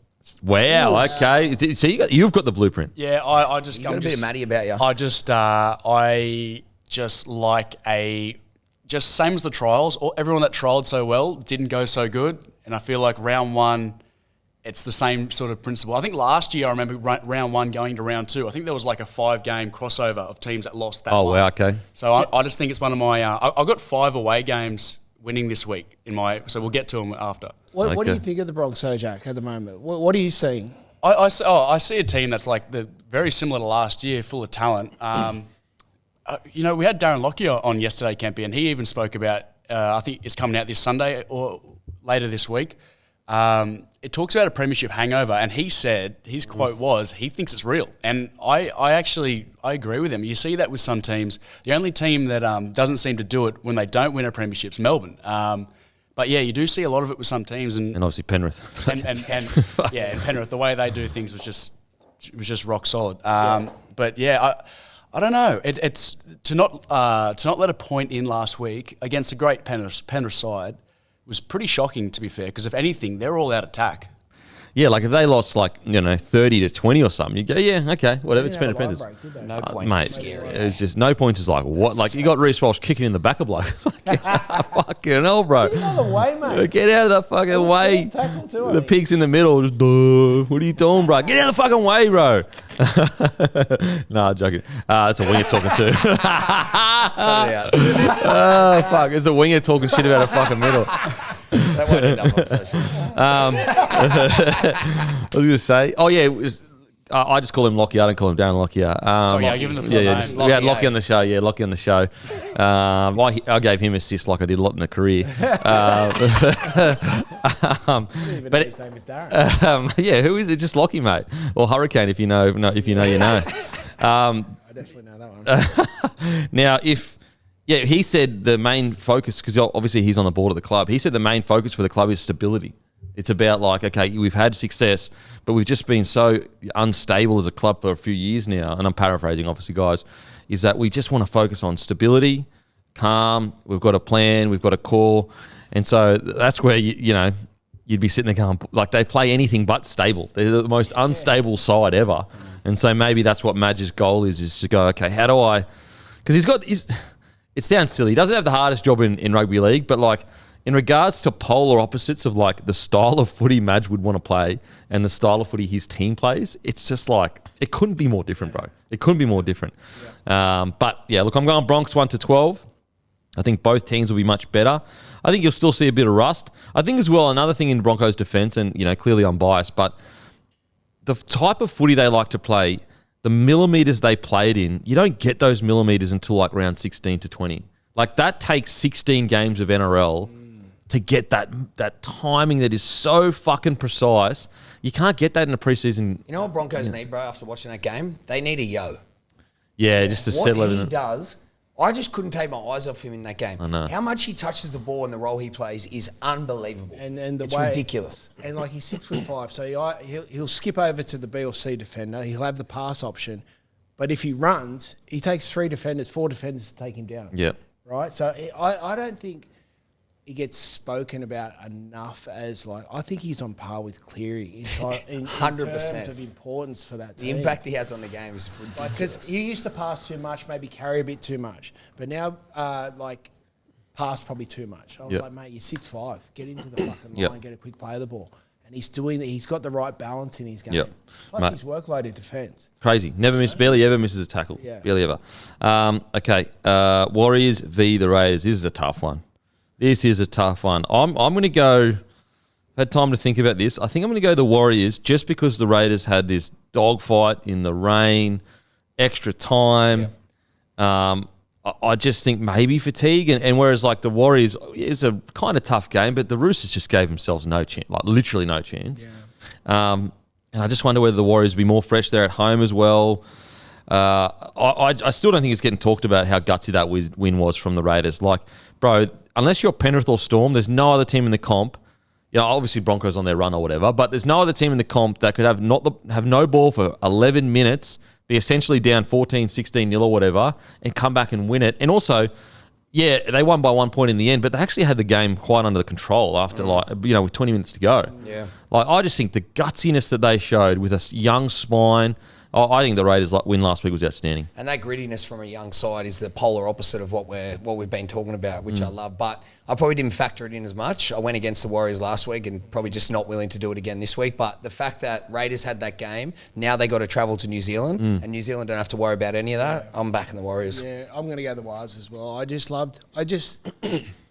Wow. Okay. So you've got the blueprint. Yeah, I just... You got a bit of Matty about you. I just like just same as the trials. Everyone that trialled so well didn't go so good. And I feel like round 1, it's the same sort of principle. I think last year I remember round 1 going to round 2. I think there was like a 5-game crossover of teams that lost that one. Oh, wow, okay. So I just think it's one of my... I got 5 away games winning this week so we'll get to them after. What do you think of the Bronx, Jack, at the moment? What are you seeing? I see a team that's like very similar to last year, full of talent. We had Darren Lockyer on yesterday, Kempy, and he even spoke about, I think it's coming out this Sunday or later this week. It talks about a premiership hangover, and he said, his quote was, he thinks it's real. And I agree with him. You see that with some teams. The only team that doesn't seem to do it when they don't win a premiership is Melbourne. But yeah, you do see a lot of it with some teams. And obviously Penrith. and Penrith, the way they do things was just rock solid. But yeah, I don't know. It's to not let a point in last week against a great Penrith side was pretty shocking, to be fair, because if anything, they're all out attack. Yeah, like if they lost 30-20 or something, you go, yeah, okay, whatever. It's Penrith Panthers. No points mate, is scary. It's just no points is like what? Like you got Reece Walsh kicking in the back of bloke. Fucking hell, bro. Get out of the way, mate. Get out of the fucking way. The pig's in the middle. Just, what are you doing, bro? Get out of the fucking way, bro. Nah, joking. It's a winger talking too. Oh, fuck. It's a winger talking shit about a fucking middle. That won't end up on social. I was going to say, I just call him Lockie. I don't call him Darren Lockyer. Give him the full name. We had Lockie on the show. Yeah, Lockie on the show. I gave him assists like I did a lot in the career. But his name is Darren. Who is it? Just Lockie, mate, or Hurricane if you know. If you know, you know. I definitely know that one. Now, he said the main focus, because obviously he's on the board of the club. He said the main focus for the club is stability. It's about like, okay, we've had success, but we've just been so unstable as a club for a few years now. And I'm paraphrasing, obviously, guys, is that we just want to focus on stability, calm. We've got a plan. We've got a core. And so that's where, you'd be sitting there going, like, they play anything but stable. They're the most unstable side ever. And so maybe that's what Madge's goal is to go, okay, how do I... Because it sounds silly. He doesn't have the hardest job in rugby league, but like in regards to polar opposites of like the style of footy Madge would want to play and the style of footy his team plays, it's just like, it couldn't be more different, bro. It couldn't be more different. Yeah. But yeah, look, I'm going Bronx 1-12. I think both teams will be much better. I think you'll still see a bit of rust. I think as well, another thing in Broncos defense, and clearly I'm biased, but the type of footy they like to play, the millimeters they played in, you don't get those millimeters until like round 16 to 20. Like that takes 16 games of NRL to get that timing that is so fucking precise. You can't get that in a preseason. You know what Broncos need, bro, after watching that game? They need a yo. Yeah, just to settle it. What he does, I just couldn't take my eyes off him in that game. I know. How much he touches the ball and the role he plays is unbelievable. And it's ridiculous. And like he's 6'5", so he'll skip over to the B or C defender. He'll have the pass option, but if he runs, he takes 4 defenders to take him down. Yeah. Right. So I don't think he gets spoken about enough as like, I think he's on par with Cleary in 100% terms of importance for that team. The impact he has on the game is ridiculous. Because he used to pass too much, maybe carry a bit too much, but now pass probably too much. I was like, mate, you're 6'5", get into the fucking line, get a quick play of the ball. And he's doing that. He's got the right balance in his game. Yep. Plus his workload in defence. Crazy. Barely ever misses a tackle. Yeah. Barely ever. Okay. Warriors v the Raiders. This is a tough one. I'm going to go... I've had time to think about this. I think I'm going to go the Warriors just because the Raiders had this dogfight in the rain, extra time. Yeah. I just think maybe fatigue. And whereas like the Warriors is a kind of tough game, but the Roosters just gave themselves no chance, like literally no chance. Yeah. And I just wonder whether the Warriors will be more fresh there at home as well. I still don't think it's getting talked about how gutsy that win was from the Raiders. Like, bro, unless you're Penrith or Storm, there's no other team in the comp. Obviously Broncos on their run or whatever, but there's no other team in the comp that could have no ball for 11 minutes, be essentially down 14, 16-0 or whatever, and come back and win it. And also, yeah, they won by 1 point in the end, but they actually had the game quite under control after with 20 minutes to go. Yeah. Like, I just think the gutsiness that they showed with a young spine. I think the Raiders' win last week was outstanding. And that grittiness from a young side is the polar opposite of what we've been talking about, which I love. But I probably didn't factor it in as much. I went against the Warriors last week and probably just not willing to do it again this week. But the fact that Raiders had that game, now they got to travel to New Zealand, and New Zealand don't have to worry about any of that. I'm backing the Warriors. Yeah, I'm going to go the Wires as well. I just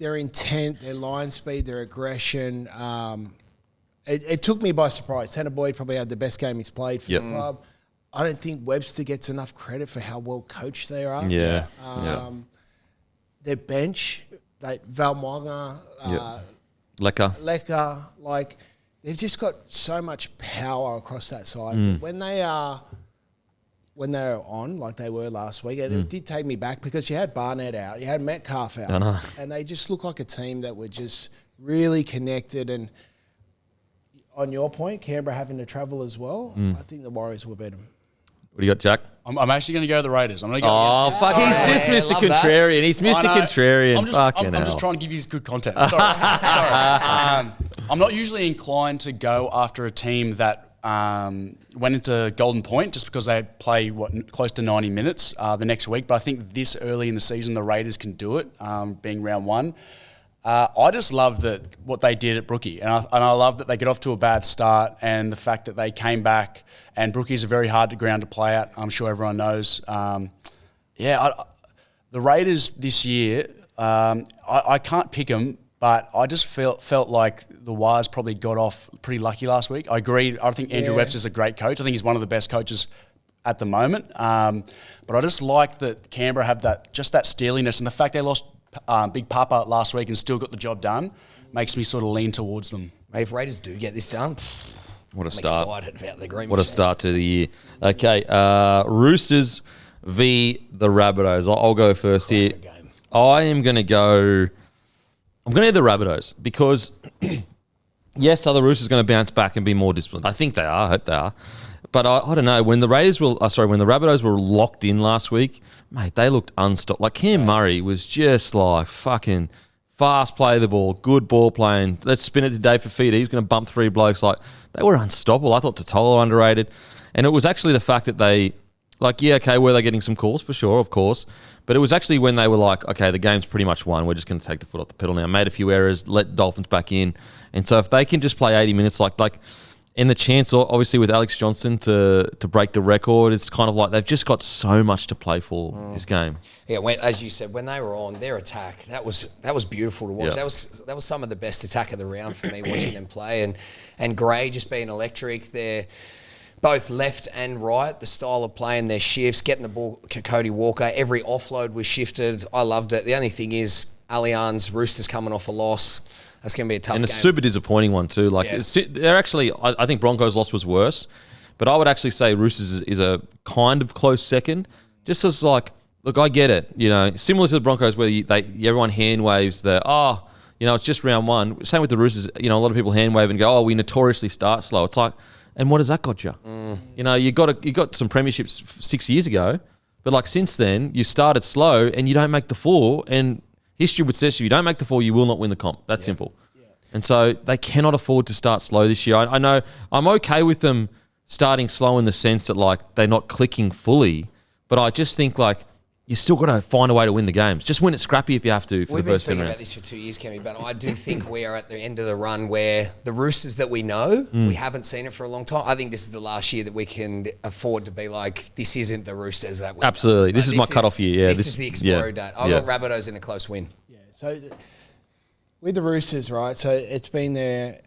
their intent, their line speed, their aggression. It took me by surprise. Tanner Boyd probably had the best game he's played for the club. I don't think Webster gets enough credit for how well coached they are. Yeah. Their bench, Valmonga, Lecker, like they've just got so much power across that side. That when they're on, like they were last week, and it did take me back because you had Barnett out, you had Metcalf out, and they just look like a team that were just really connected. And on your point, Canberra having to travel as well, I think the Warriors will beat them. What do you got, Jack? I'm actually going to go to the Raiders. I'm going to go against fuck! He's just Mr. Contrarian. He's Mr. Contrarian. I'm just trying to give you good content. Sorry. I'm not usually inclined to go after a team that went into Golden Point just because they play close to 90 minutes the next week. But I think this early in the season, the Raiders can do it, being round one. I just love what they did at Brookie, and I love that they get off to a bad start, and the fact that they came back. And Brookie's a very hard ground to play at. I'm sure everyone knows. The Raiders this year, I can't pick them, but I just felt like the Wires probably got off pretty lucky last week. I agree. I think Andrew Webster's a great coach. I think he's one of the best coaches at the moment. But I just like that Canberra have that steeliness, and the fact they lost Big Papa last week and still got the job done makes me sort of lean towards them. Mate, if Raiders do get this done, what a I'm start! excited about the green. What a start to the year. Okay, Roosters v the Rabbitohs. I'll go first here. I'm going to go the Rabbitohs because Yes, are the Roosters going to bounce back and be more disciplined? I think they are. I hope they are. But I don't know. When the when the Rabbitohs were locked in last week, mate, they looked unstopped. Like Cam Murray was just like fucking fast play the ball, good ball playing. Let's spin it to Dave Fafita. He's going to bump 3 blokes. Like they were unstoppable. I thought Totola underrated, and it was actually the fact that they, like, yeah, okay, were they getting some calls for sure, of course, but it was actually when they were like, okay, the game's pretty much won. We're just going to take the foot off the pedal now. Made a few errors, let Dolphins back in, and so if they can just play 80 minutes, like. And the chance, obviously, with Alex Johnson to break the record, it's kind of like they've just got so much to play for this game. Yeah, as you said, when they were on their attack, that was beautiful to watch. Yeah. That was some of the best attack of the round for me watching them play, and Gray just being electric. They're both left and right. The style of playing, their shifts, getting the ball to Cody Walker. Every offload was shifted. I loved it. The only thing is, Allianz Roosters coming off a loss. That's going to be a tough game. And a super disappointing one too. Like they're actually, I think Broncos' loss was worse, but I would actually say Roosters is a kind of close second. Just as like, look, I get it. You know, similar to the Broncos where everyone hand waves it's just round one. Same with the Roosters. You know, a lot of people hand wave and go, we notoriously start slow. It's like, and what has that got you? You know, you got some premierships 6 years ago, but like since then you started slow and you don't make the 4 and. History would say if you don't make the 4, you will not win the comp. That's simple. Yeah. And so they cannot afford to start slow this year. I know I'm okay with them starting slow in the sense that like they're not clicking fully, but I just think like you still got to find a way to win the games. Just win it scrappy if you have to for the first 10 rounds. We've been speaking about this for 2 years, Kemi, but I do think we are at the end of the run where the Roosters that we know, we haven't seen it for a long time. I think this is the last year that we can afford to be like, this isn't the Roosters that we know. Absolutely. This is my cutoff year. Yeah, this is the explode date. I got Rabbitohs in a close win. Yeah, so with the Roosters, right, so it's been their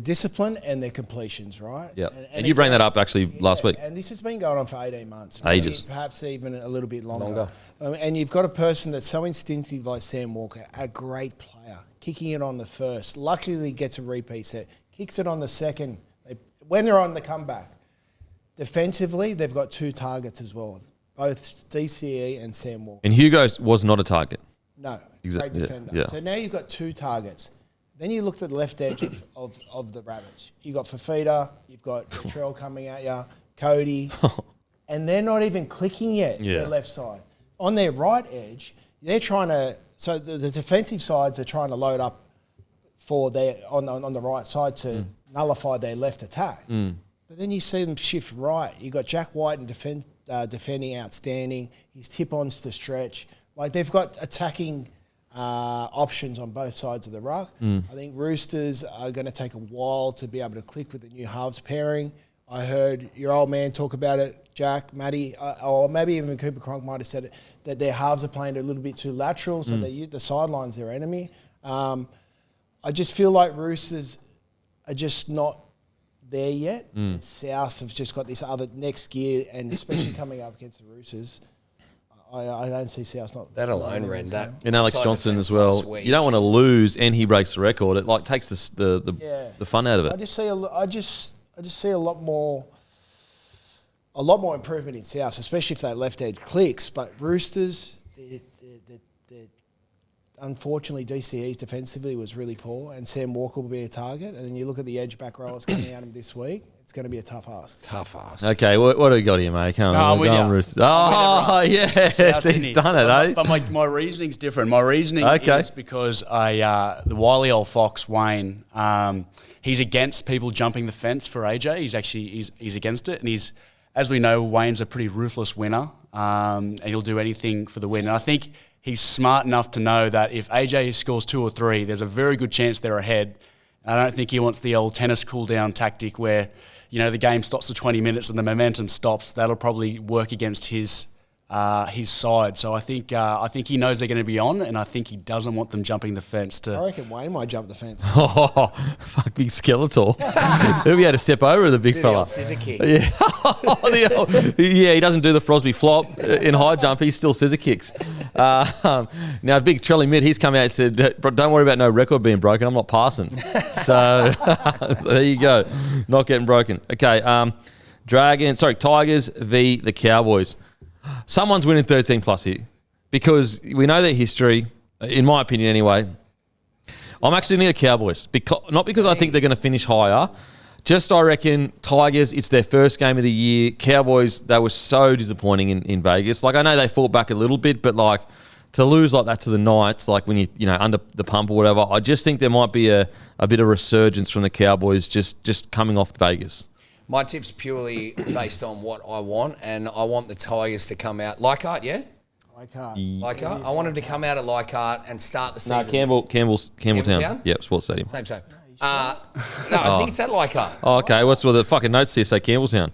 discipline and their completions, right? Yeah. And you bring that up actually last week. And this has been going on for 18 months. Ages. Perhaps even a little bit longer. And you've got a person that's so instinctive like Sam Walker, a great player, kicking it on the first. Luckily, he gets a repeat set. Kicks it on the second. When they're on the comeback. Defensively, they've got 2 targets as well, both DCE and Sam Walker. And Hugo was not a target. No, great defender. Yeah. So now you've got 2 targets. Then you looked at the left edge of the Rabbits. You've got Fafita, you've got Latrell coming at you, Cody, and they're not even clicking yet, their left side. On their right edge, they're trying to, so the defensive sides are trying to load up for their, on the right side to nullify their left attack. But then you see them shift right. You've got Jack White and defending outstanding, his tip-ons to stretch. Like they've got attacking options on both sides of the ruck. I think Roosters are going to take a while to be able to click with the new halves pairing. I heard your old man talk about it, Jack, Matty, or maybe even Cooper Cronk might have said it, that their halves are playing a little bit too lateral, so they use the sidelines their enemy. I just feel like Roosters are just not there yet. South have just got this other next gear, and especially coming up against the Roosters, I don't see South not. That alone, Ren, that. And Alex Johnson as well. You don't want to lose, and he breaks the record. It like takes the fun out of it. I just see a lot more improvement in South, especially if that left edge clicks. But Roosters, unfortunately, DCE's defensively was really poor, and Sam Walker will be a target. And then you look at the edge back rowers coming at him this week. It's going to be a tough ask. Okay, what do we got here, mate? Come on, go on, Roosters. Oh, yes, he's done it, eh? But my reasoning's different. My reasoning is because the wily old fox, Wayne, he's against people jumping the fence for AJ. He's against it, and he's, as we know, Wayne's a pretty ruthless winner, and he'll do anything for the win. And I think he's smart enough to know that if AJ scores 2 or 3, there's a very good chance they're ahead. I don't think he wants the old tennis cool-down tactic where, you know, the game stops for 20 minutes and the momentum stops. That'll probably work against his side. So I think he knows they're going to be on, and I think he doesn't want them jumping the fence. I reckon Wayne might jump the fence. Oh, fuck, big Skeletor. He'll be able to step over the big fella. Scissor kick. Yeah. Yeah, he doesn't do the Frosby flop in high jump. He still scissor kicks. Now, big Trelly Mid, he's come out and said, don't worry about no record being broken. I'm not passing. So there you go. Not getting broken. Okay, Tigers v. the Cowboys. Someone's winning 13 plus here because we know their history, in my opinion anyway. I'm actually near Cowboys. Not because I think they're going to finish higher. Just I reckon Tigers, it's their first game of the year. Cowboys, they were so disappointing in Vegas. Like, I know they fought back a little bit, but like to lose like that to the Knights, like when you know, under the pump or whatever, I just think there might be a bit of resurgence from the Cowboys just coming off Vegas. My tip's purely based on what I want, and I want the Tigers to come out. Leichhardt, yeah? Leichhardt? I want them to come out at Leichhardt and start the season. No, Campbelltown. Yep, Sports Stadium. Same. No, I think it's at Leichhardt. Oh, okay, what's the fucking notes here say Campbelltown?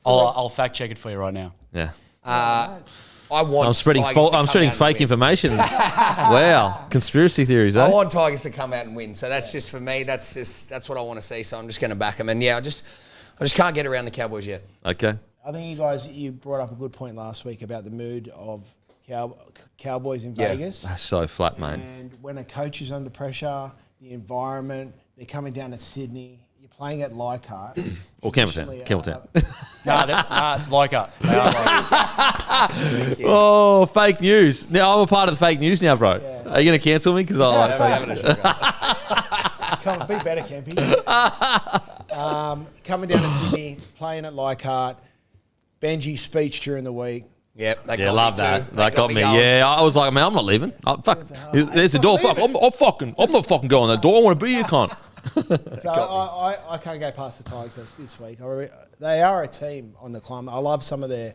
I'll fact check it for you right now. Yeah. I want I'm spreading fake information. Wow, conspiracy theories. I want Tigers to come out and win. So that's just for me. That's what I want to see. So I'm just going to back them. And yeah, I just can't get around the Cowboys yet. Okay. I think you brought up a good point last week about the mood of Cowboys in Vegas. That's so flat, mate. And when a coach is under pressure, the environment, they're coming down to Sydney. You're playing at Leichhardt. Or Campbelltown. Leichhardt. Oh, fake news. Now I'm a part of the fake news now, bro. Yeah. Are you going to cancel me? Because I like fake news. Come on, be better, Kempy. Coming down to Sydney, playing at Leichhardt. Benji's speech during the week. Yep, love that. That got me. Yeah, I was like, man, I'm not leaving. There's the door. Fuck, I'm not fucking going that door. I want to be here, cunt. So I can't go past the Tigers this week. They are a team on the climb. I love some of their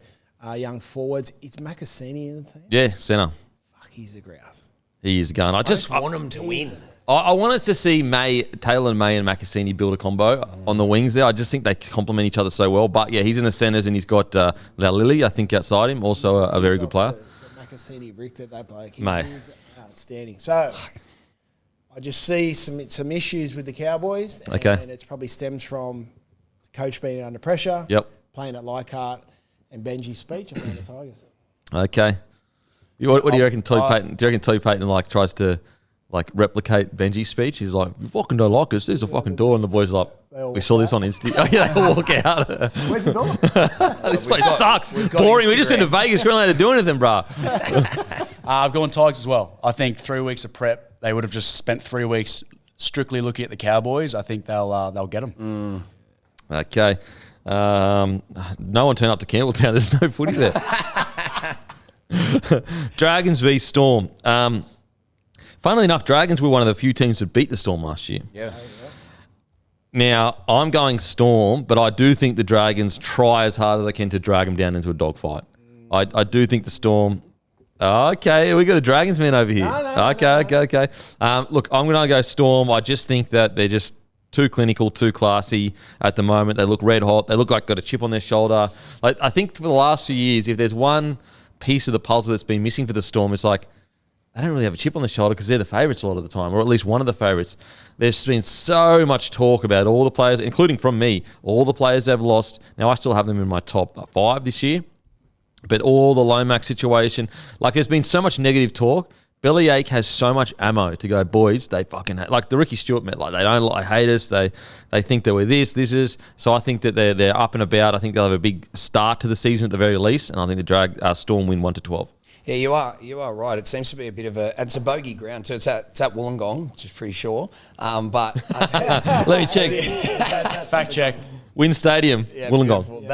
young forwards. Is Macassini in the team? Yeah, centre. Fuck, he's a grouse. He is a gun. I just want him to win. I wanted to see Taylor May and Macassini build a combo on the wings there. I just think they complement each other so well. But yeah, he's in the centres and he's got Lily, I think, outside him. Also a very good player. Macassini rigged at that bloke. He's outstanding. So I just see some issues with the Cowboys. And it probably stems from the coach being under pressure. Yep. Playing at Leichhardt and Benji's speech about the Tigers. Okay. What do you reckon, Toy Payton? Do you reckon Toy Payton tries to replicate Benji's speech? He's like, "You fucking don't like us. There's a fucking door," and the boys are like, "We saw this on Insta." Oh, yeah, they all walk out. Where's the door? This place sucks. Boring. We just went to Vegas. We're not allowed to do anything, bro. I've gone Tigers as well. I think 3 weeks of prep, they would have just spent 3 weeks strictly looking at the Cowboys. I think they'll get them. Okay. No one turned up to Campbelltown. There's no footy there. Dragons v Storm. Funnily enough, Dragons were one of the few teams that beat the Storm last year. Yeah. Now, I'm going Storm, but I do think the Dragons try as hard as they can to drag them down into a dogfight. I do think the Storm... Okay, we got a Dragons man over here. Okay. Look, I'm going to go Storm. I just think that they're just too clinical, too classy at the moment. They look red hot. They look like got a chip on their shoulder. I think for the last few years, if there's one piece of the puzzle that's been missing for the Storm, it's like they don't really have a chip on their shoulder because they're the favourites a lot of the time, or at least one of the favourites. There's been so much talk about all the players, including from me, all the players they've lost. Now, I still have them in my top 5 this year, but all the Lomax situation, there's been so much negative talk. Bellyache has so much ammo to go, boys, they fucking like the Ricky Stewart met, they don't hate us, they think that we're this is. So I think that they're up and about. I think they'll have a big start to the season at the very least, and I think the Storm win 1-12. Yeah, you are right. It seems to be a bit of it's a bogey ground too. It's at Wollongong, which is pretty sure. But let me check. Fact check. Wynn Stadium, yeah, Wollongong.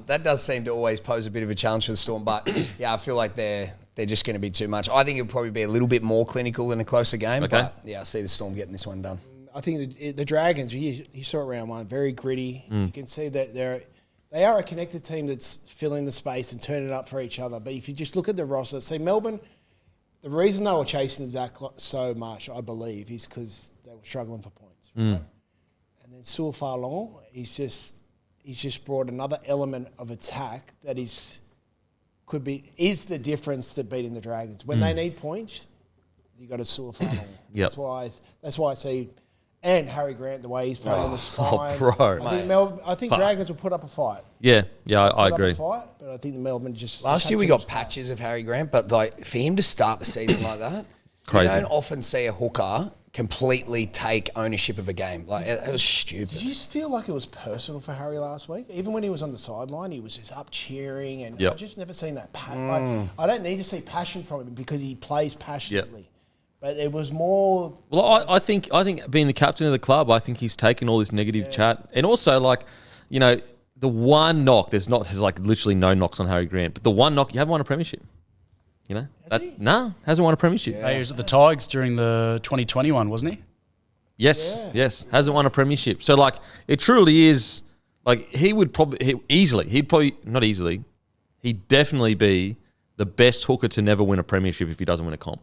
That does seem to always pose a bit of a challenge for the Storm. But yeah, I feel like they're just going to be too much. I think it'll probably be a little bit more clinical in a closer game. Okay. But yeah, I see the Storm getting this one done. I think the Dragons, you saw it round one, very gritty. You can see that they are a connected team that's filling the space and turning up for each other. But if you just look at the roster, see Melbourne, the reason they were chasing Zach so much, I believe, is because they were struggling for points. Right? And then Su'a Fa'alongo, he's just brought another element of attack that is the difference that beating the Dragons. When they need points, you got to Su'a Fa'alongo. Yep. That's why I see. And Harry Grant, the way he's playing on the spine. Bro. I think Dragons will put up a fight. Yeah, I agree. But I think the Melbourne just... Last year we got patches of Harry Grant, but for him to start the season like that, crazy. You don't often see a hooker completely take ownership of a game. It was stupid. Did you just feel like it was personal for Harry last week? Even when he was on the sideline, he was just up cheering, and I just never seen that passion. I don't need to see passion from him because he plays passionately. But it was more. Well, I think being the captain of the club, I think he's taken all this negative chat, and also like, you know, the one knock. There's like literally no knocks on Harry Grant, but the one knock, you haven't won a premiership. You know, hasn't won a premiership. He was at the Tigers during the 2021, wasn't he? Yes, hasn't won a premiership. So like, it truly is like he'd definitely be the best hooker to never win a premiership if he doesn't win a comp.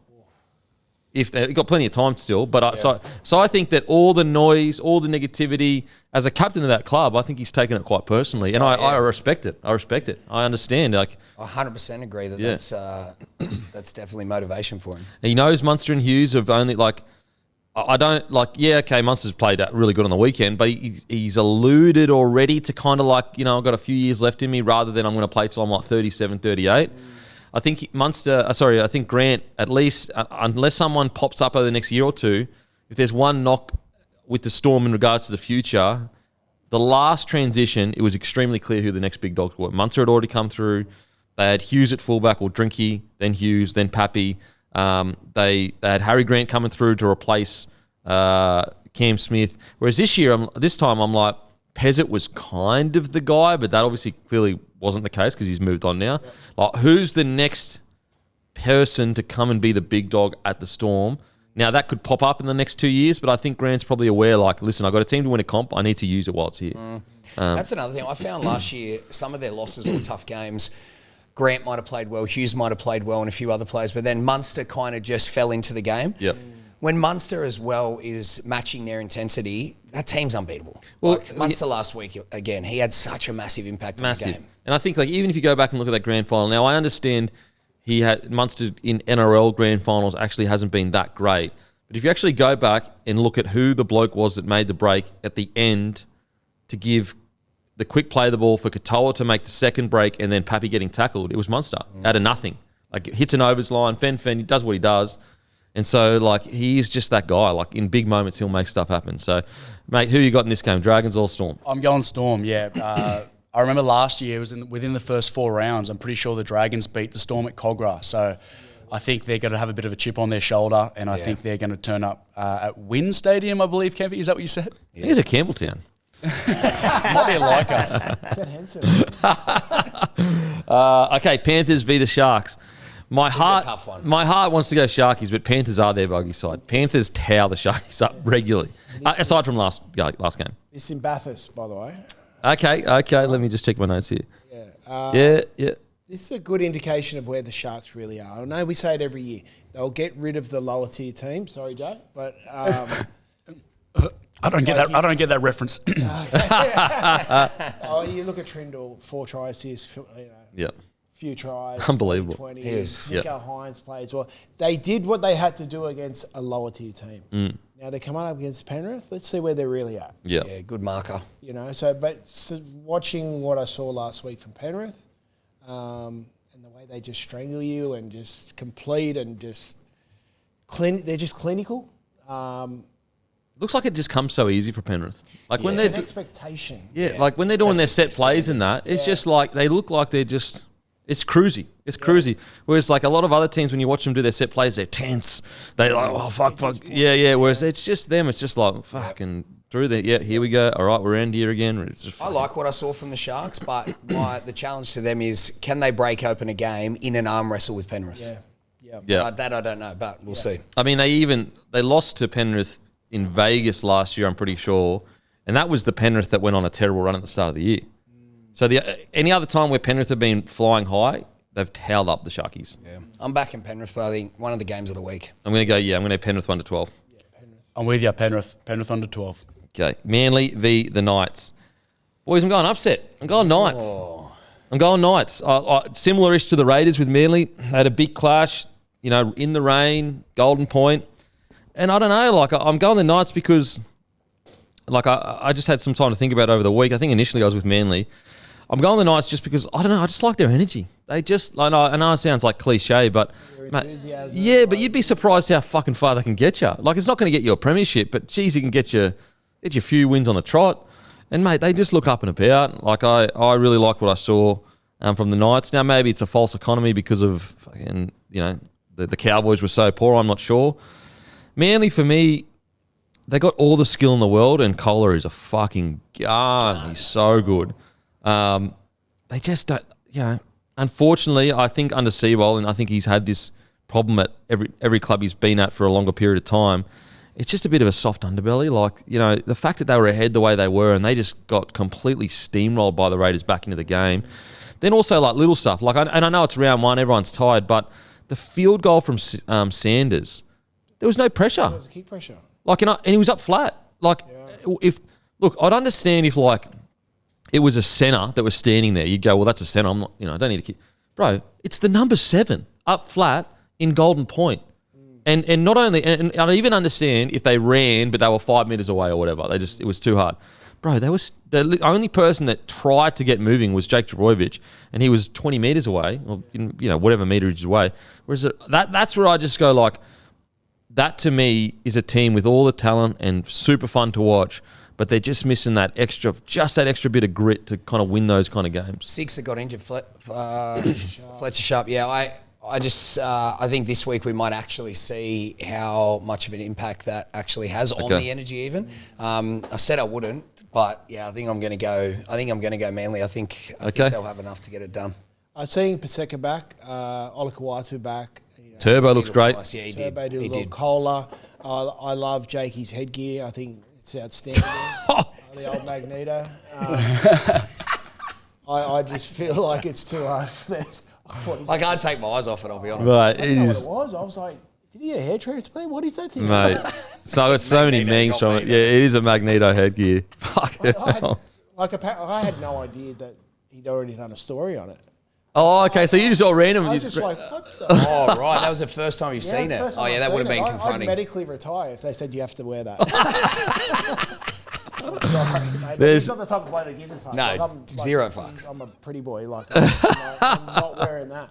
He got plenty of time still, but so I think that all the noise, all the negativity, as a captain of that club, I think he's taken it quite personally, and I respect it. I understand. Like, I 100% agree that that's definitely motivation for him. He knows Munster and Hughes have only like. I don't like. Yeah, okay. Munster's played really good on the weekend, but he's alluded already to kind of like, you know, I've got a few years left in me, rather than I'm going to play till I'm like 37, 38. I think I think Grant, at least, unless someone pops up over the next year or two, if there's one knock with the Storm in regards to the future, the last transition, it was extremely clear who the next big dogs were. Munster had already come through. They had Hughes at fullback, or Drinky, then Hughes, then Pappy. They had Harry Grant coming through to replace Cam Smith. Whereas this time I'm like, Pezzett was kind of the guy, but that obviously clearly wasn't the case because he's moved on now. Yep. Like, who's the next person to come and be the big dog at the Storm? Now, that could pop up in the next 2 years, but I think Grant's probably aware, like, listen, I've got a team to win a comp. I need to use it while it's here. That's another thing. I found last year, some of their losses were tough games. Grant might have played well, Hughes might have played well, and a few other players, but then Munster kind of just fell into the game. Yep. When Munster as well is matching their intensity, that team's unbeatable. Well, like Munster last week, again, he had such a massive impact on the game. And I think, like, even if you go back and look at that grand final, now I understand Munster in NRL grand finals actually hasn't been that great. But if you actually go back and look at who the bloke was that made the break at the end to give the quick play the ball for Katoa to make the second break and then Pappy getting tackled, it was Munster out of nothing. Like, hits an overs line, Fen, he does what he does. And so, like, he's just that guy. Like, in big moments, he'll make stuff happen. So, mate, who you got in this game, Dragons or Storm? I'm going Storm, yeah. I remember last year, it was within the first 4 rounds. I'm pretty sure the Dragons beat the Storm at Cogra. So, I think they're going to have a bit of a chip on their shoulder, and I think they're going to turn up at Wynn Stadium, I believe, Kempy. Is that what you said? I think it's at Campbelltown. Might be a liker. Is that Henson? Okay, Panthers v the Sharks. My heart wants to go Sharkies, but Panthers are their buggy side. Panthers towel the Sharkies up regularly, aside from last game. It's in Bathurst, by the way. Okay. Let me just check my notes here. Yeah. Yeah. This is a good indication of where the Sharks really are. I know we say it every year. They'll get rid of the lower tier team. Sorry, Joe, but I don't get that. I don't get that reference. Oh, you look at Trindle, 4 tries here. Yep. Few tries. Unbelievable. 20. Yes. Nico Hines plays well. They did what they had to do against a lower tier team. Now they're coming up against Penrith. Let's see where they're really at. Yeah, good marker. You know, watching what I saw last week from Penrith, and the way they just strangle you and just complete and just they're just clinical. Looks like it just comes so easy for Penrith. Like when it's they're an expectation. Yeah, like when they're doing their set plays and that, it's just like they look like they're just. It's cruisy. It's cruisy. Whereas, like, a lot of other teams, when you watch them do their set plays, they're tense. They're like, oh, fuck. Yeah. Whereas it's just them. It's just like, fucking through there. Yeah, here we go. All right, we're in here again. It's just I like what I saw from the Sharks, but the challenge to them is, can they break open a game in an arm wrestle with Penrith? Yeah. That I don't know, but we'll see. I mean, they lost to Penrith in Vegas last year, I'm pretty sure. And that was the Penrith that went on a terrible run at the start of the year. So any other time where Penrith have been flying high, they've towed up the Sharkies. Yeah, I'm back in Penrith, but I think one of the games of the week. I'm going to go Penrith 1-12. I'm with you, Penrith under 12. Okay, Manly v the Knights. Boys, I'm going upset. I'm going Knights. I'm going Knights. Similar-ish to the Raiders with Manly. They had a big clash, in the rain, Golden Point. And I don't know, I'm going the Knights because, I just had some time to think about it over the week. I think initially I was with Manly. I'm going the Knights just because, I don't know, I just like their energy. They just, I know it sounds like cliche, but, mate, but you'd be surprised how fucking far they can get you. Like, it's not going to get you a premiership, but, geez, it can get you a few wins on the trot. And, mate, they just look up and about. Like, I really like what I saw from the Knights. Now, maybe it's a false economy because of, fucking, the Cowboys were so poor, I'm not sure. Manly, for me, they got all the skill in the world, and Kohler is a fucking gun. He's so good. They just don't, unfortunately, I think under Seabold, and I think he's had this problem at every club he's been at for a longer period of time, it's just a bit of a soft underbelly. Like, the fact that they were ahead the way they were and they just got completely steamrolled by the Raiders back into the game. Then also, like, little stuff. Like, and I know it's round one, everyone's tired, but the field goal from Sanders, there was no pressure. There was a kick pressure. Like, and he was up flat. Like, I'd understand if, like, it was a centre that was standing there. You'd go, well, that's a centre. I'm not, I don't need a kick. Bro, it's the number 7 up flat in Golden Point. And not only, and I even understand if they ran, but they were 5 metres away or whatever. It was too hard. Bro, the only person that tried to get moving was Jake Trbojevic, and he was 20 metres away, or, whatever meterage away. Whereas that's where I just go, like, that to me is a team with all the talent and super fun to watch, but they're just missing that extra bit of grit to kind of win those kind of games. 6 that got injured, Fletcher Sharp. Yeah, I think this week we might actually see how much of an impact that actually has on the energy. Even I said I wouldn't, but yeah, I think I'm going to go Manly. I think they'll have enough to get it done. I'm seeing Paseka back, Olakau'atu back. Turbo looks great. Nice. Yeah, he Turbo did. did a little Kohler. I love Jakey's headgear. I think it's outstanding. The old Magneto. I just feel like it's too hard for them. I can't take my eyes off it, I'll be honest. Right, I didn't know what it was. I was like, did he get a hair transplant? What is that thing? Mate, so I got so many memes from it. Yeah, it is a Magneto headgear. Fuck it. I had no idea that he'd already done a story on it. Oh, okay. So you just all random. I was just like, what the? Oh, right. That was the first time you've seen it. Oh, yeah, that would have been confronting. I'd medically retire if they said you have to wear that. I'm sorry, mate. He's not the type of boy that gives a fuck. No, zero fucks. I'm a pretty boy. I'm not wearing that.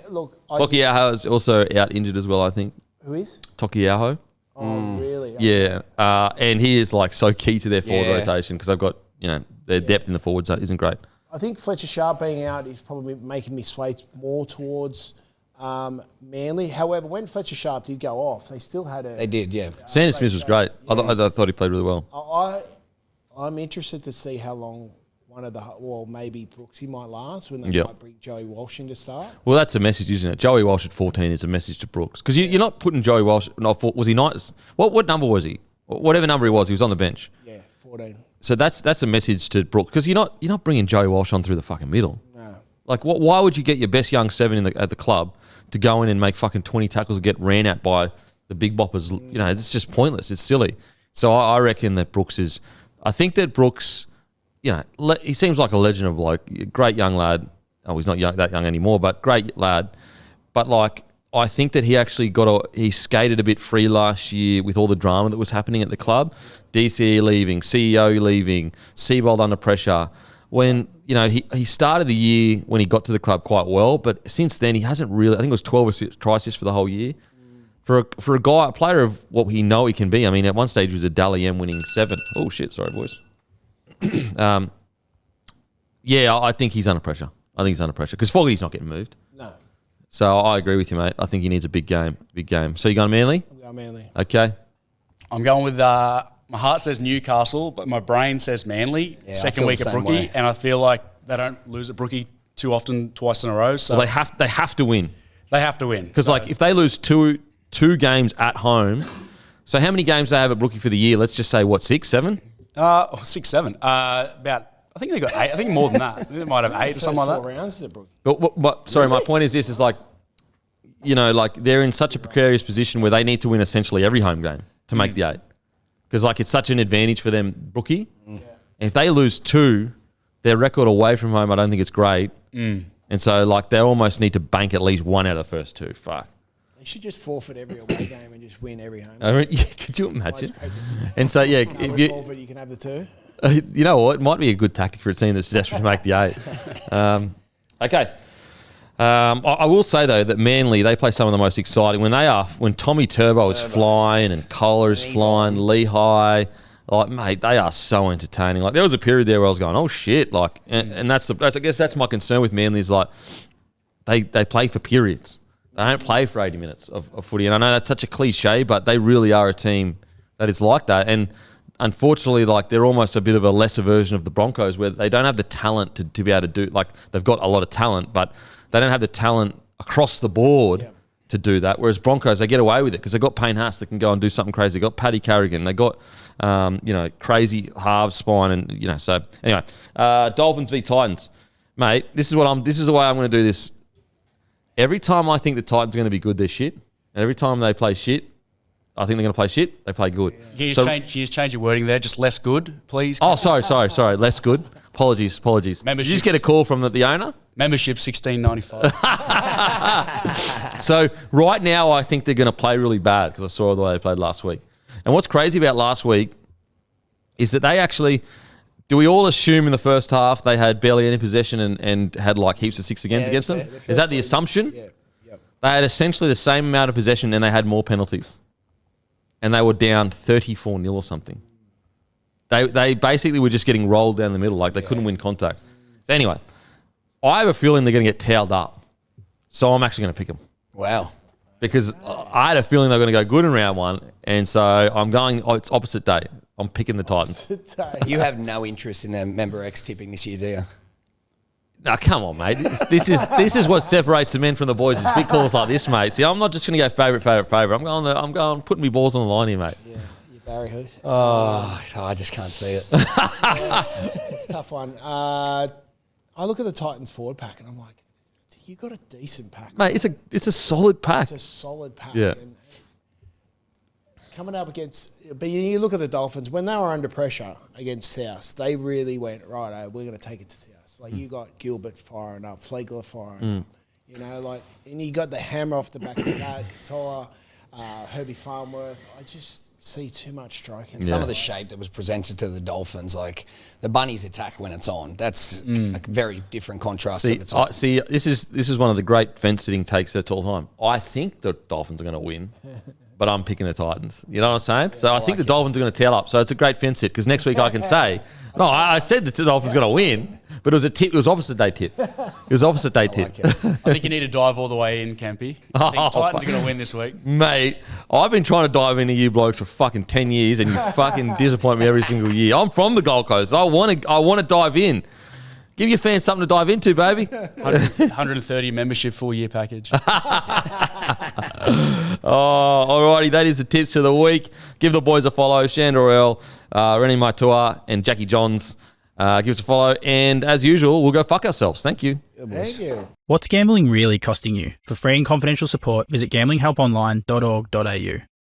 Look. Tokiaho is also out injured as well, I think. Who is? Tokiaho. Oh, really? Yeah. And he is like so key to their forward rotation because they've got, their depth in the forwards isn't great. I think Fletcher Sharp being out is probably making me sway more towards Manly. However, when Fletcher Sharp did go off, they still had a... They did, yeah. Sanders Smith was great. I thought he played really well. I'm interested to see how long maybe Brooksy might last when they might bring Joey Walsh in to start. Well, that's a message, isn't it? Joey Walsh at 14 is a message to Brooks. Because you're not putting Joey Walsh... Was he nice? What number was he? Whatever number he was on the bench. Yeah, 14. So that's a message to Brooks because you're not bringing Joey Walsh on through the fucking middle. No. Like, why would you get your best young 7 at the club to go in and make fucking 20 tackles and get ran at by the big boppers? It's just pointless. It's silly. So I reckon that Brooks is... I think that Brooks, he seems like a legend of bloke, great young lad. Oh, he's not that young anymore, but great lad. But like, I think that he actually he skated a bit free last year with all the drama that was happening at the club. DCE leaving, CEO leaving, Seabold under pressure. When, he started the year when he got to the club quite well, but since then he hasn't really, I think it was 12 try assists for the whole year. For a player of what he can be, I mean, at one stage he was a Dally M winning 7. Oh shit, sorry boys. I think he's under pressure. Because Fogarty's not getting moved. No. So I agree with you, mate. I think he needs a big game. So you going Manly? I'm going Manly. Okay. I'm going with, my heart says Newcastle, but my brain says Manly. Yeah, second week at Brookie, and I feel like they don't lose at Brookie twice in a row. So they have to win. They have to win. Because if they lose two games at home, so how many games they have at Brookie for the year? Let's just say 6, 7? 6, 7. About, I think they got 8. I think more than that. They might have 8 or something like that. 4 rounds at Brookie. But sorry, my point is this: is like, they're in such a precarious position where they need to win essentially every home game to make the 8. Because it's such an advantage for them, Brookie. And if they lose 2, their record away from home, I don't think it's great. And so they almost need to bank at least 1 out of the first 2. Fuck. They should just forfeit every away game and just win every home. Could you imagine? And so if you forfeit, you can have the 2. You know what? It might be a good tactic for a team that's desperate to make the 8. Okay. I will say though that Manly, they play some of the most exciting when Tommy Turbo is flying and Kohler is flying, Lehigh, mate, they are so entertaining. Like there was a period there where I was going, oh shit, and I guess that's my concern with Manly is they play for periods. They don't play for 80 minutes of footy. And I know that's such a cliche, but they really are a team that is like that. And unfortunately, like they're almost a bit of a lesser version of the Broncos where they don't have the talent to be able to do, like they've got a lot of talent, but they don't have the talent across the board to do that. Whereas Broncos, they get away with it because they've got Payne Haas that can go and do something crazy. They've got Paddy Carrigan. They got, crazy halves spine. And, so anyway, Dolphins v Titans. Mate, this is the way I'm going to do this. Every time I think the Titans are going to be good, they're shit. And every time they play shit, I think they're going to play shit, they play good. Can you change your wording there? Just less good, please? Oh, sorry. Less good. Apologies. Did you just get a call from the owner? Membership $16.95. So right now I think they're going to play really bad because I saw the way they played last week. And what's crazy about last week is that they actually... Do we all assume in the first half they had barely any possession and had like heaps of 6 against them? Is that the assumption? Yeah. Yep. They had essentially the same amount of possession and they had more penalties. And they were down 34-0 or something. They basically were just getting rolled down the middle, like they couldn't win contact. So anyway, I have a feeling they're going to get towed up. So I'm actually going to pick them. Wow. Because I had a feeling they're going to go good in round one. And so I'm going, it's opposite day. I'm picking the Titans. You have no interest in the MberX tipping this year, do you? No, come on, mate. This is what separates the men from the boys. It's big calls like this, mate. See, I'm not just going to go favourite. I'm going putting my balls on the line here, mate. Yeah, you Barry who? Oh, I just can't see it. It's a tough one. I look at the Titans forward pack and I'm like, you got a decent pack, mate. It's a solid pack. It's a solid pack. Yeah. And coming up against, but you look at the Dolphins when they were under pressure against South, they really went right. We're going to take it to South. Like you got Gilbert firing up, Flegler firing up, and you got the hammer off the back of the bat, Katoa, Herbie Farnworth. I just see too much stroking. Some of the shape that was presented to the Dolphins, like the Bunnies attack when it's on, that's a very different contrast to the Titans. This is one of the great fence sitting takes at all time. I think the Dolphins are going to win. But I'm picking the Titans. You know what I'm saying? Yeah, so I think the Dolphins are going to tail up. So it's a great fence sit because next week I can say, no, I said the Dolphins are going to win, but it was a tip. It was opposite day tip. It was opposite day tip. I think you need to dive all the way in, Campy. I think Titans are going to win this week. Mate, I've been trying to dive into you blokes for fucking 10 years and you fucking disappoint me every single year. I'm from the Gold Coast. I want to dive in. Give your fans something to dive into, baby. 130 membership full-year package. Alrighty, that is the tips for the week. Give the boys a follow. Sandor Earl, Reni Maitua, and Jackie Johns. Give us a follow. And as usual, we'll go fuck ourselves. Thank you. Thank you. What's gambling really costing you? For free and confidential support, visit gamblinghelponline.org.au.